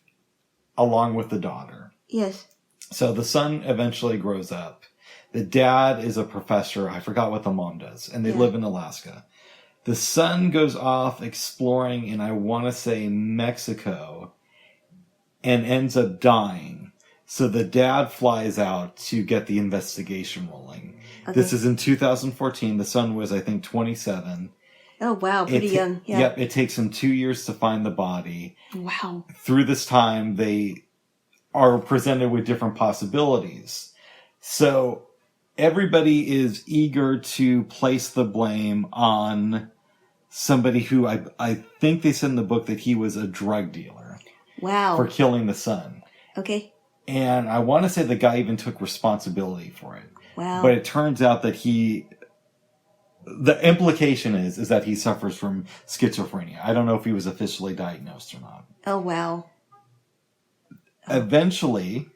Speaker 1: along with the daughter.
Speaker 2: Yes.
Speaker 1: So the son eventually grows up. The dad is a professor. I forgot what the mom does. And they live in Alaska. The son goes off exploring in, I want to say, Mexico and ends up dying. So the dad flies out to get the investigation rolling. Okay. This is in 2014. The son was, I think, 27.
Speaker 2: Oh, wow. Pretty young. Yeah.
Speaker 1: Yep. It takes him 2 years to find the body.
Speaker 2: Wow. Through
Speaker 1: this time, they are presented with different possibilities. So everybody is eager to place the blame on somebody who I think they said in the book that he was a drug dealer.
Speaker 2: Wow.
Speaker 1: For killing the son.
Speaker 2: Okay.
Speaker 1: And I want to say the guy even took responsibility for it.
Speaker 2: Wow.
Speaker 1: But it turns out that the implication is that he suffers from schizophrenia. I don't know if he was officially diagnosed or not.
Speaker 2: Oh, wow.
Speaker 1: Eventually,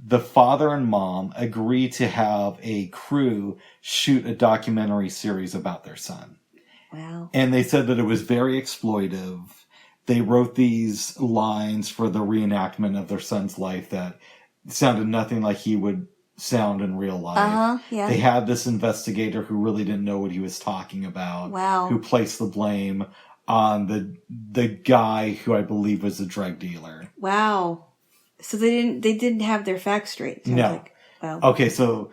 Speaker 1: the father and mom agree to have a crew shoot a documentary series about their son.
Speaker 2: Wow.
Speaker 1: And they said that it was very exploitive. They wrote these lines for the reenactment of their son's life that sounded nothing like he would sound in real life.
Speaker 2: Yeah.
Speaker 1: They had this investigator who really didn't know what he was talking about.
Speaker 2: Wow.
Speaker 1: Who placed the blame on the guy who I believe was a drug dealer.
Speaker 2: Wow. So they didn't have their facts straight.
Speaker 1: No.
Speaker 2: Like, wow.
Speaker 1: Okay, so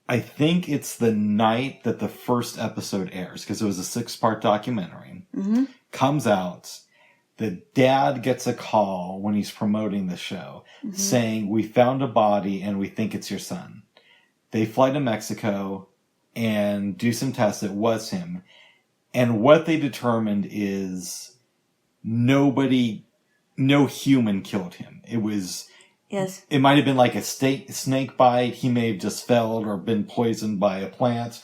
Speaker 1: I think it's the night that the first episode airs, because it was a 6-part documentary.
Speaker 2: Mm-hmm.
Speaker 1: Comes out. The dad gets a call when he's promoting the show saying, we found a body and we think it's your son. They fly to Mexico and do some tests. It was him. And what they determined is no human killed him. It was...
Speaker 2: Yes.
Speaker 1: It might have been like a snake bite. He may have just fell or been poisoned by a plant.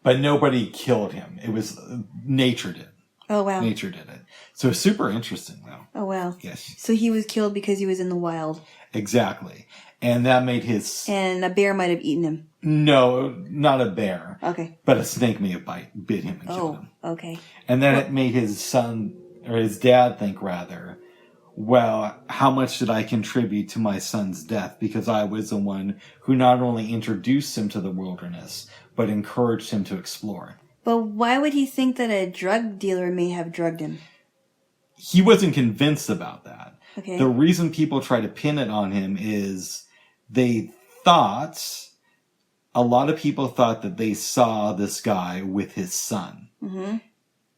Speaker 1: But nobody killed him. It was... Nature did.
Speaker 2: Oh, wow.
Speaker 1: Nature did it. So it's super interesting, though.
Speaker 2: Oh, wow.
Speaker 1: Yes.
Speaker 2: So he was killed because he was in the wild.
Speaker 1: Exactly. And that made his...
Speaker 2: And a bear might have eaten him.
Speaker 1: No, not a bear.
Speaker 2: Okay.
Speaker 1: But a snake may have bit him and killed him.
Speaker 2: Okay.
Speaker 1: And then it made his son, or his dad think rather, well, how much did I contribute to my son's death? Because I was the one who not only introduced him to the wilderness, but encouraged him to explore.
Speaker 2: But why would he think that a drug dealer may have drugged him?
Speaker 1: He wasn't convinced about that.
Speaker 2: Okay.
Speaker 1: The reason people try to pin it on him is they thought, a lot of people thought that they saw this guy with his son.
Speaker 2: Mm-hmm.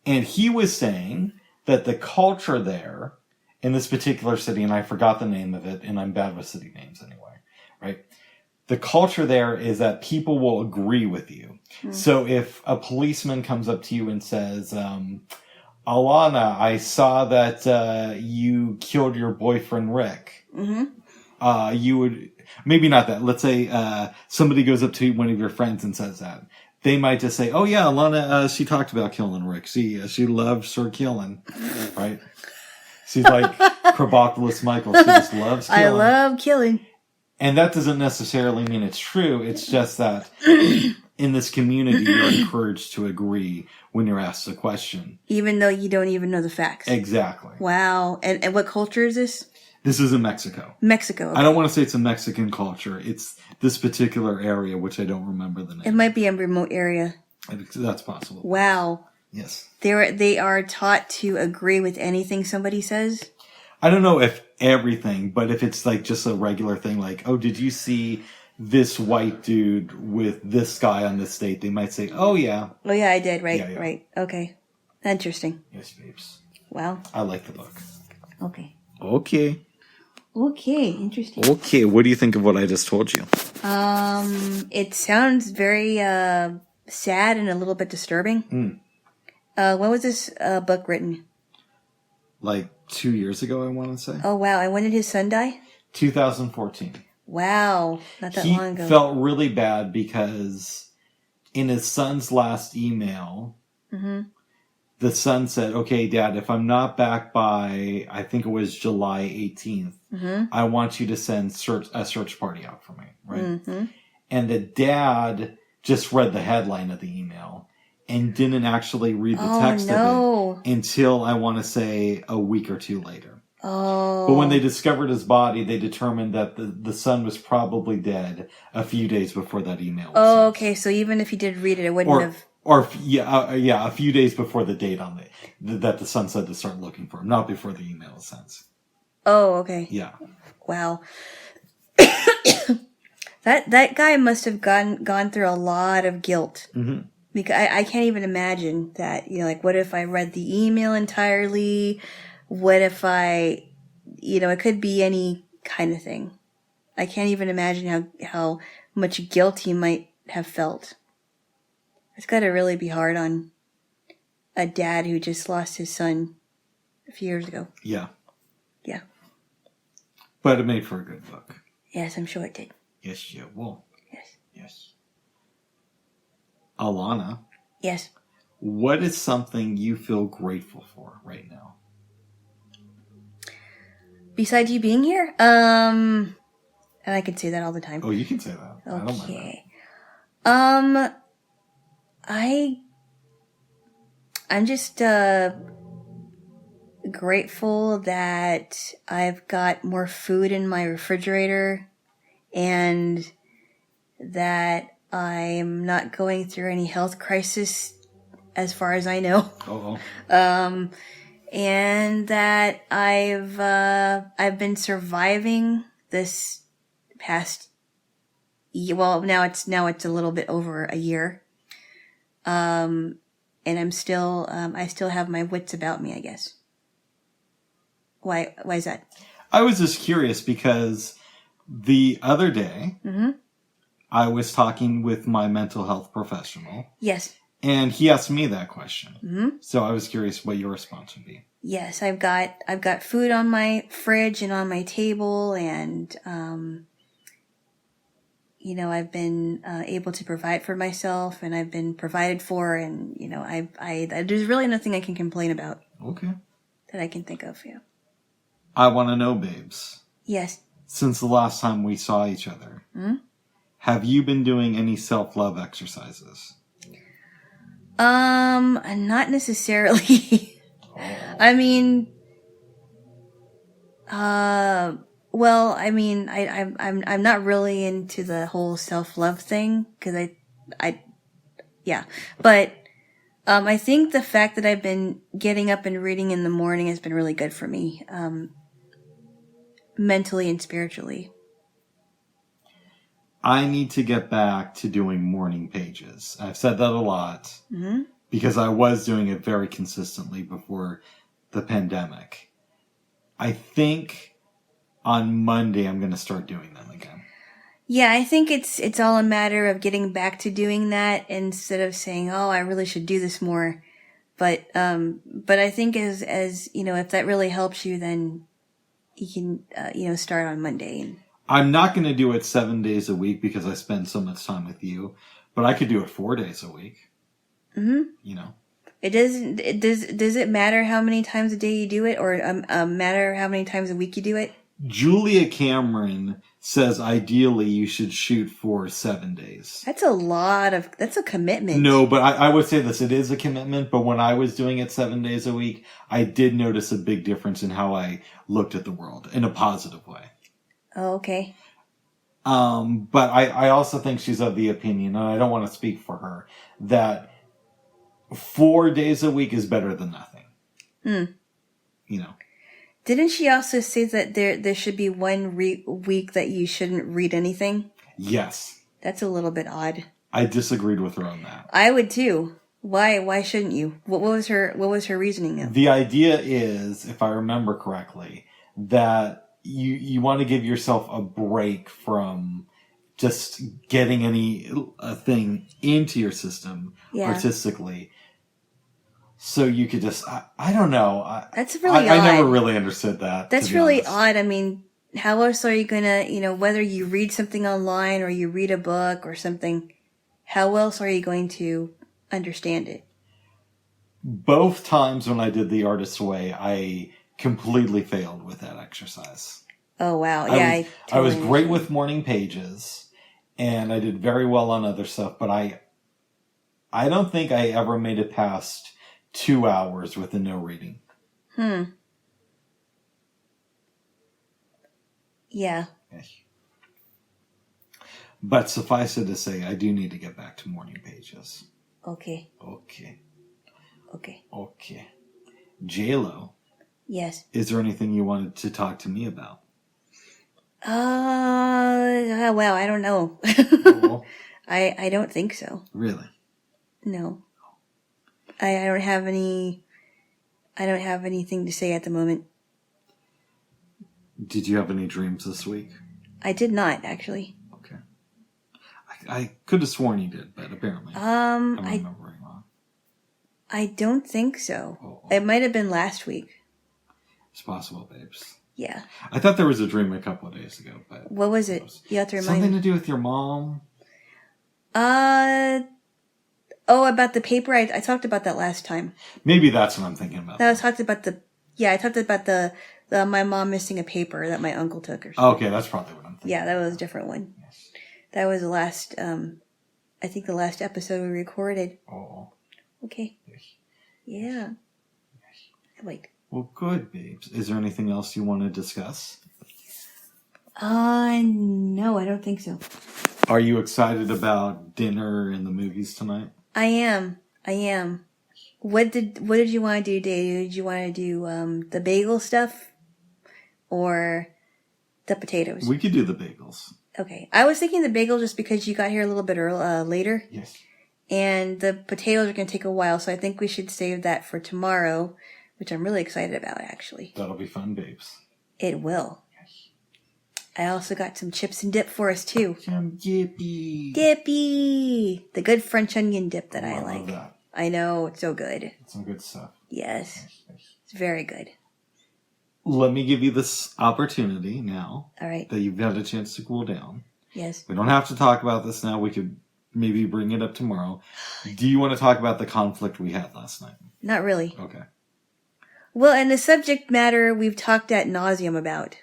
Speaker 1: And he was saying that the culture there, in this particular city, and I forgot the name of it, and I'm bad with city names anyway, right? The culture there is that people will agree with you. Mm. So if a policeman comes up to you and says, Alana, I saw that you killed your boyfriend Rick. Mm-hmm. You would, maybe not that. Let's say somebody goes up to one of your friends and says that. They might just say, oh yeah, Alana, she talked about killing Rick. She loves her killing, right? She's like Krabopolis Michael. She just loves killing.
Speaker 2: I love killing.
Speaker 1: And that doesn't necessarily mean it's true. It's just that in this community, you're encouraged to agree when you're asked a question.
Speaker 2: Even though you don't even know the facts.
Speaker 1: Exactly.
Speaker 2: Wow. And what culture is this?
Speaker 1: This is in Mexico.
Speaker 2: Mexico. Okay.
Speaker 1: I don't want to say it's a Mexican culture. It's this particular area, which I don't remember the name.
Speaker 2: It might be a remote area.
Speaker 1: That's possible.
Speaker 2: Wow.
Speaker 1: Yes.
Speaker 2: They are taught to agree with anything somebody says?
Speaker 1: I don't know if everything, but if it's like just a regular thing, like, oh, did you see this white dude with this guy on this date? They might say, oh, yeah.
Speaker 2: Oh, yeah, I did. Right,
Speaker 1: Yeah.
Speaker 2: right. Okay. Interesting.
Speaker 1: Yes, babes.
Speaker 2: Wow.
Speaker 1: I like the book.
Speaker 2: Okay.
Speaker 1: Okay.
Speaker 2: Okay, interesting.
Speaker 1: Okay, what do you think of what I just told you?
Speaker 2: It sounds very sad and a little bit disturbing. When was this book written?
Speaker 1: Like 2 years ago, I want to say.
Speaker 2: Oh, wow. And when did his son die?
Speaker 1: 2014.
Speaker 2: Wow. Not that long ago.
Speaker 1: He felt really bad because in his son's last email, the son said, okay, Dad, if I'm not back by, I think it was July 18th, I want you to send a search party out for me, right? And the dad just read the headline of the email and didn't actually read the text of it until, I want to say, a week or two later.
Speaker 2: Oh.
Speaker 1: But when they discovered his body, they determined that the son was probably dead a few days before that email was sent.
Speaker 2: Okay. So even if he did read it, it wouldn't have...
Speaker 1: a few days before the date on that the son said to start looking for him, not before the email was sent.
Speaker 2: Oh, okay.
Speaker 1: Yeah.
Speaker 2: Wow. That guy must have gone through a lot of guilt. Because I can't even imagine that, like, what if I read the email entirely? What if it could be any kind of thing. I can't even imagine how much guilt he might have felt. It's got to really be hard on a dad who just lost his son a few years ago.
Speaker 1: Yeah.
Speaker 2: Yeah.
Speaker 1: But it made for a good book.
Speaker 2: Yes, I'm sure it did.
Speaker 1: Yes, yeah. Well, Yes. Alana,
Speaker 2: Yes.
Speaker 1: what is something you feel grateful for right now?
Speaker 2: Besides you being here, and I can say that all the time.
Speaker 1: Oh, you can say that. I don't mind
Speaker 2: Okay. I'm just grateful that I've got more food in my refrigerator and that I'm not going through any health crisis as far as I know.
Speaker 1: that.
Speaker 2: And that I've been surviving this past year. Well, now it's a little bit over a year. And I'm still I still have my wits about me, I guess. Why is that?
Speaker 1: I was just curious because the other day I was talking with my mental health professional.
Speaker 2: Yes.
Speaker 1: And he asked me that question. So I was curious what your response would be.
Speaker 2: Yes, I've got food on my fridge and on my table, and I've been able to provide for myself, and I've been provided for, and there's really nothing I can complain about.
Speaker 1: Okay.
Speaker 2: That I can think of. Yeah.
Speaker 1: I want to know, babes.
Speaker 2: Yes.
Speaker 1: Since the last time we saw each other, have you been doing any self-love exercises?
Speaker 2: Not necessarily. I mean, well, I mean, I'm not really into the whole self-love thing because yeah, but I think the fact that I've been getting up and reading in the morning has been really good for me, mentally and spiritually.
Speaker 1: I need to get back to doing morning pages. I've said that a lot because I was doing it very consistently before the pandemic. I think on Monday I'm going to start doing them again.
Speaker 2: Yeah, I think it's all a matter of getting back to doing that instead of saying, "Oh, I really should do this more." But I think as if that really helps you, then you can start on Monday.
Speaker 1: I'm not going to do it 7 days a week because I spend so much time with you, but I could do it 4 days a week.
Speaker 2: It doesn't. Does it matter how many times a day you do it, or matter how many times a week you do it?
Speaker 1: Julia Cameron says ideally you should shoot for 7 days.
Speaker 2: That's a commitment.
Speaker 1: No, but I would say this, it is a commitment, but when I was doing it 7 days a week, I did notice a big difference in how I looked at the world in a positive way.
Speaker 2: Oh, okay.
Speaker 1: But I also think she's of the opinion, and I don't want to speak for her, that 4 days a week is better than nothing.
Speaker 2: Didn't she also say that there should be one week that you shouldn't read anything?
Speaker 1: Yes.
Speaker 2: That's a little bit odd.
Speaker 1: I disagreed with her on that.
Speaker 2: I would too. Why shouldn't you? What was her reasoning now?
Speaker 1: The idea is, if I remember correctly, that you want to give yourself a break from just getting thing into your system artistically. So you could just, I don't know.
Speaker 2: That's really odd.
Speaker 1: I never really understood that.
Speaker 2: That's really odd. I mean, how else are you going to, whether you read something online or you read a book or something, how else are you going to understand it?
Speaker 1: Both times when I did the artist's way, I completely failed with that exercise.
Speaker 2: Oh, wow. Yeah,
Speaker 1: I was great with morning pages, and I did very well on other stuff, but I don't think I ever made it past 2 hours with no reading.
Speaker 2: Yeah.
Speaker 1: But suffice it to say, I do need to get back to morning pages.
Speaker 2: Okay.
Speaker 1: Jaylo.
Speaker 2: Yes.
Speaker 1: Is there anything you wanted to talk to me about?
Speaker 2: Well, I don't know. I don't think so.
Speaker 1: Really?
Speaker 2: No. I don't have anything to say at the moment.
Speaker 1: Did you have any dreams this week?
Speaker 2: I did not, actually.
Speaker 1: Okay. I could have sworn you did, but apparently I'm remembering wrong.
Speaker 2: I don't think so. It might have been last week.
Speaker 1: It's possible, babes.
Speaker 2: Yeah.
Speaker 1: I thought there was a dream a couple of days ago, but
Speaker 2: what was it? You have to remind me.
Speaker 1: Something to do with your mom.
Speaker 2: About the paper. I talked about that last time.
Speaker 1: Maybe that's what I'm thinking about.
Speaker 2: I talked about the my mom missing a paper that my uncle took or something.
Speaker 1: Okay, that's probably what I'm thinking.
Speaker 2: Yeah, that was a different one.
Speaker 1: Yes.
Speaker 2: That was the last, I think the last episode we recorded.
Speaker 1: Oh.
Speaker 2: Okay.
Speaker 1: Yes.
Speaker 2: Yeah. Wait.
Speaker 1: Well, good, babes. Is there anything else you want to discuss?
Speaker 2: No, I don't think so.
Speaker 1: Are you excited about dinner and the movies tonight?
Speaker 2: I am. What did you want to do today? Did you want to do the bagel stuff or the potatoes?
Speaker 1: We could do the bagels.
Speaker 2: Okay. I was thinking the bagel just because you got here a little bit later.
Speaker 1: Yes.
Speaker 2: And the potatoes are going to take a while, so I think we should save that for tomorrow, which I'm really excited about, actually.
Speaker 1: That'll be fun, babes.
Speaker 2: It will. Yes. I also got some chips and dip for us, too.
Speaker 1: Some dippy.
Speaker 2: Dippy! The good French onion dip that I like.
Speaker 1: Love that.
Speaker 2: I know, it's so good.
Speaker 1: Some good stuff.
Speaker 2: Yes. It's very good.
Speaker 1: Let me give you this opportunity now.
Speaker 2: All right.
Speaker 1: That you've had a chance to cool down.
Speaker 2: Yes.
Speaker 1: We don't have to talk about this now. We could maybe bring it up tomorrow. Do you want to talk about the conflict we had last night?
Speaker 2: Not really.
Speaker 1: Okay.
Speaker 2: Well, and the subject matter we've talked ad nauseum about.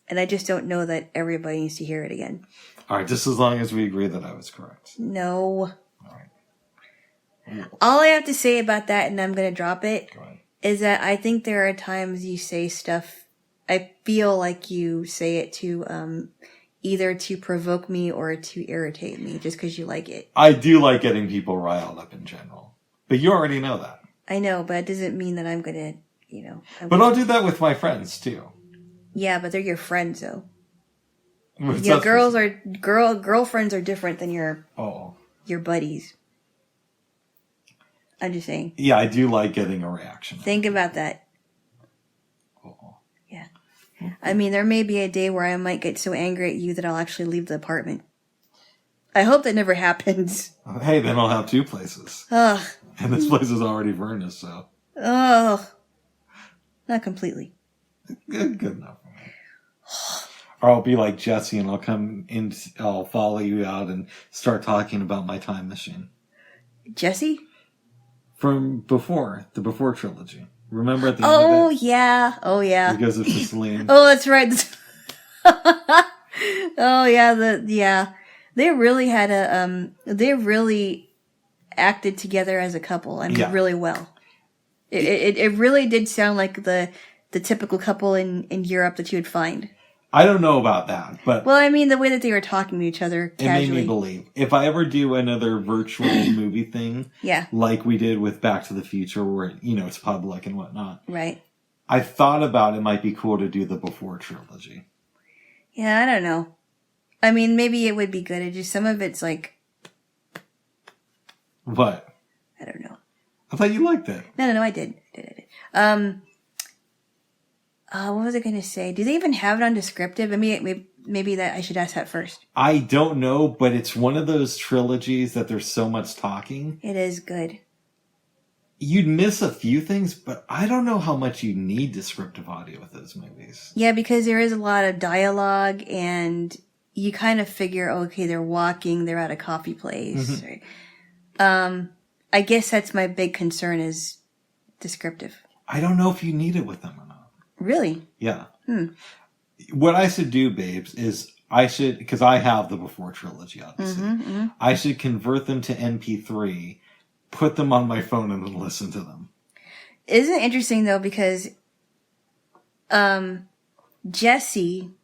Speaker 2: And I just don't know that everybody needs to hear it again.
Speaker 1: All right, just as long as we agree that I was correct.
Speaker 2: No.
Speaker 1: All right.
Speaker 2: All I have to say about that, and I'm going to drop it,
Speaker 1: Go ahead.
Speaker 2: is that I think there are times you say stuff, I feel like you say it to either to provoke me or to irritate me just because you like it.
Speaker 1: I do like getting people riled up in general. But you already know that.
Speaker 2: I know, but it doesn't mean that I'm going to,
Speaker 1: But I'll do that with my friends, too.
Speaker 2: Yeah, but they're your friends, though.
Speaker 1: What's
Speaker 2: Yeah,
Speaker 1: that
Speaker 2: girlfriends are different than your buddies. I'm just saying.
Speaker 1: Yeah, I do like getting a reaction.
Speaker 2: Think about that.
Speaker 1: Uh-oh.
Speaker 2: Yeah. I mean, there may be a day where I might get so angry at you that I'll actually leave the apartment. I hope that never happens.
Speaker 1: Hey, then I'll have two places.
Speaker 2: Ugh.
Speaker 1: And this place is already furnished, so.
Speaker 2: Ugh. Not completely.
Speaker 1: Good enough. Or I'll be like Jesse and I'll come in, I'll follow you out and start talking about my time machine.
Speaker 2: Jesse?
Speaker 1: From before, the Before trilogy. Remember at the end of it?
Speaker 2: Yeah. Oh, yeah.
Speaker 1: Because of Celine.
Speaker 2: Oh, that's right. Oh, yeah. They really had they really acted together as a couple. I mean, really well. It really did sound like the typical couple in Europe that you would find.
Speaker 1: I don't know about that, but...
Speaker 2: Well, I mean, the way that they were talking to each other casually.
Speaker 1: It made me believe. If I ever do another virtual movie thing, like we did with Back to the Future, where, it's public and whatnot.
Speaker 2: Right.
Speaker 1: I thought about it might be cool to do the Before trilogy.
Speaker 2: Yeah, I don't know. I mean, maybe it would be good. It just, some of it's like...
Speaker 1: What?
Speaker 2: I don't know.
Speaker 1: I thought you liked it.
Speaker 2: No, I did. What was I going to say? Do they even have it on descriptive? I mean, maybe that I should ask that first.
Speaker 1: I don't know, but it's one of those trilogies that there's so much talking.
Speaker 2: It is good.
Speaker 1: You'd miss a few things, but I don't know how much you need descriptive audio with those movies.
Speaker 2: Yeah, because there is a lot of dialogue, and you kind of figure, okay, they're walking, they're at a coffee place. Mm-hmm. I guess that's my big concern is descriptive.
Speaker 1: I don't know if you need it with them or not.
Speaker 2: Really?
Speaker 1: Yeah. What I should do, babes, is because I have the Before trilogy, obviously. Mm-hmm. I should convert them to MP3, put them on my phone, and then listen to them.
Speaker 2: Isn't it interesting, though, because Jesse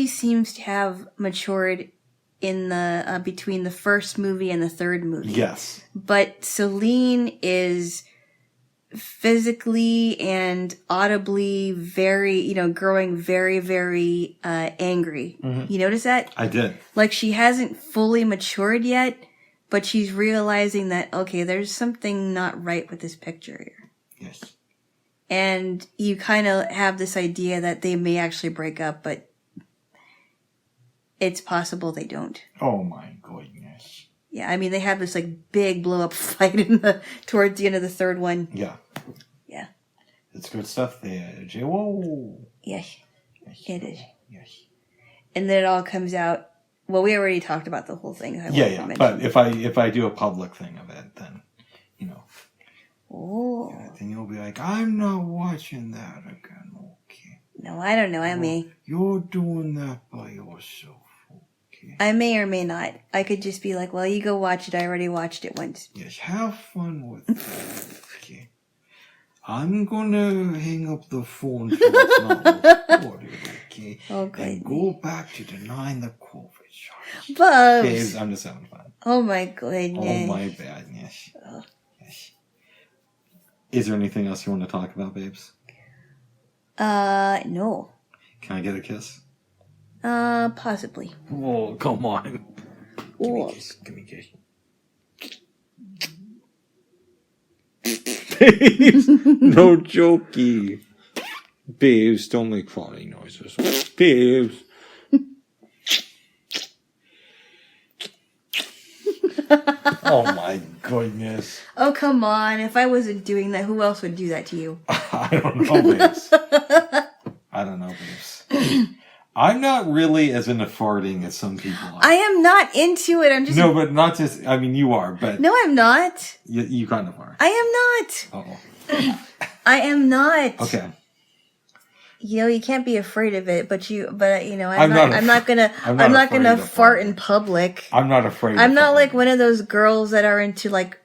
Speaker 2: seems to have matured in the between the first movie and the third movie.
Speaker 1: Yes. But
Speaker 2: Celine is physically and audibly very, growing very, very angry. Mm-hmm. You notice that?
Speaker 1: I did.
Speaker 2: Like she hasn't fully matured yet, but she's realizing that, okay, there's something not right with this picture here.
Speaker 1: Yes.
Speaker 2: And you kind of have this idea that they may actually break up, but it's possible they don't.
Speaker 1: Oh my goodness.
Speaker 2: Yeah, I mean, they have this big blow up fight towards the end of the third one.
Speaker 1: Yeah.
Speaker 2: Yeah.
Speaker 1: It's good stuff there, Jaylo.
Speaker 2: Yes. It is.
Speaker 1: Yes.
Speaker 2: And then it all comes out Well, we already talked about the whole thing.
Speaker 1: Yeah. But if I do a public thing of it, then, you know.
Speaker 2: Oh.
Speaker 1: Yeah, then you'll be like, I'm not watching that again, okay?
Speaker 2: No, I don't know. I may.
Speaker 1: You're doing that by yourself, okay?
Speaker 2: I may or may not. I could just be like, well, you go watch it. I already watched it once.
Speaker 1: Yes, have fun with that, okay? I'm gonna hang up the phone so it's not recorded, okay?
Speaker 2: Okay.
Speaker 1: And go back to denying the COVID charge.
Speaker 2: Bubs.
Speaker 1: Babes, I'm just having fun.
Speaker 2: Oh my goodness.
Speaker 1: Oh my badness. Yes. Is there anything else you want to talk about, babes?
Speaker 2: No.
Speaker 1: Can I get a kiss?
Speaker 2: Possibly.
Speaker 1: Oh, come on. Give me a kiss. Give me a kiss. Babes, no jokey. Babes, don't make funny noises. Babes. Oh my goodness.
Speaker 2: Oh, come on. If I wasn't doing that, who else would do that to you?
Speaker 1: I don't know, babes. I don't know, babes. I'm not really as into farting as some people are.
Speaker 2: I am not into it. I'm just...
Speaker 1: No, but not just... I mean, you are, but...
Speaker 2: No, I'm not.
Speaker 1: You kind of are.
Speaker 2: I am not.
Speaker 1: Uh-oh.
Speaker 2: I am not.
Speaker 1: Okay.
Speaker 2: You know, you can't be afraid of it, but you know,
Speaker 1: I'm
Speaker 2: not gonna fart in public.
Speaker 1: I'm not afraid.
Speaker 2: I'm not like one of those girls that are into like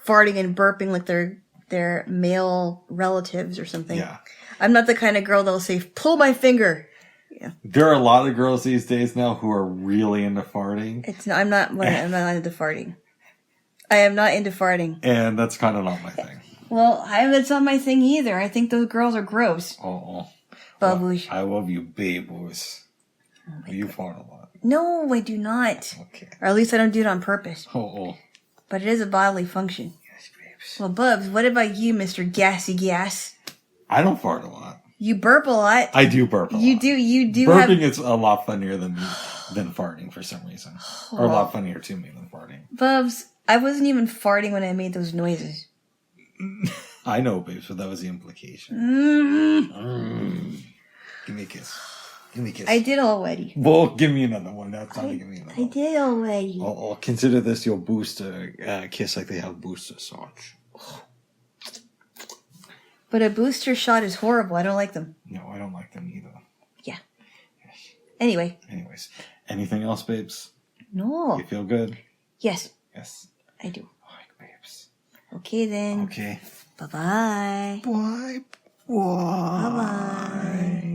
Speaker 2: farting and burping like their male relatives or something.
Speaker 1: Yeah.
Speaker 2: I'm not the kind of girl that'll say, "Pull my finger." Yeah.
Speaker 1: There are a lot of girls these days now who are really into farting.
Speaker 2: I'm not into farting. I am not into farting.
Speaker 1: And that's kind of not my thing.
Speaker 2: Well, that's not my thing either. I think those girls are gross.
Speaker 1: Oh.
Speaker 2: Babush.
Speaker 1: Well, I love you, babos. You fart a lot.
Speaker 2: No, I do not.
Speaker 1: Okay.
Speaker 2: Or at least I don't do it on purpose.
Speaker 1: Oh.
Speaker 2: But it is a bodily function.
Speaker 1: Yes, babes.
Speaker 2: Well, Bubs, what about you, Mr. Gassy Gas?
Speaker 1: I don't fart a lot.
Speaker 2: You burp a lot.
Speaker 1: I do burp a lot.
Speaker 2: You do
Speaker 1: Burping is a lot funnier than farting for some reason. Or a lot funnier to me than farting.
Speaker 2: Bubs, I wasn't even farting when I made those noises.
Speaker 1: I know, babes, but that was the implication. Give me a kiss. Give me a kiss.
Speaker 2: I did already.
Speaker 1: Well, give me another one. That's time to give me another one.
Speaker 2: I did already.
Speaker 1: I'll consider this your booster kiss like they have booster shots.
Speaker 2: But a booster shot is horrible. I don't like them.
Speaker 1: No, I don't like them either.
Speaker 2: Yeah. Yes. Anyways.
Speaker 1: Anything else, babes?
Speaker 2: No.
Speaker 1: You feel good?
Speaker 2: Yes.
Speaker 1: Yes.
Speaker 2: I do.
Speaker 1: All right, babes.
Speaker 2: Okay, then.
Speaker 1: Okay.
Speaker 2: Bye-bye.
Speaker 1: Bye. Bye.
Speaker 2: Bye-bye.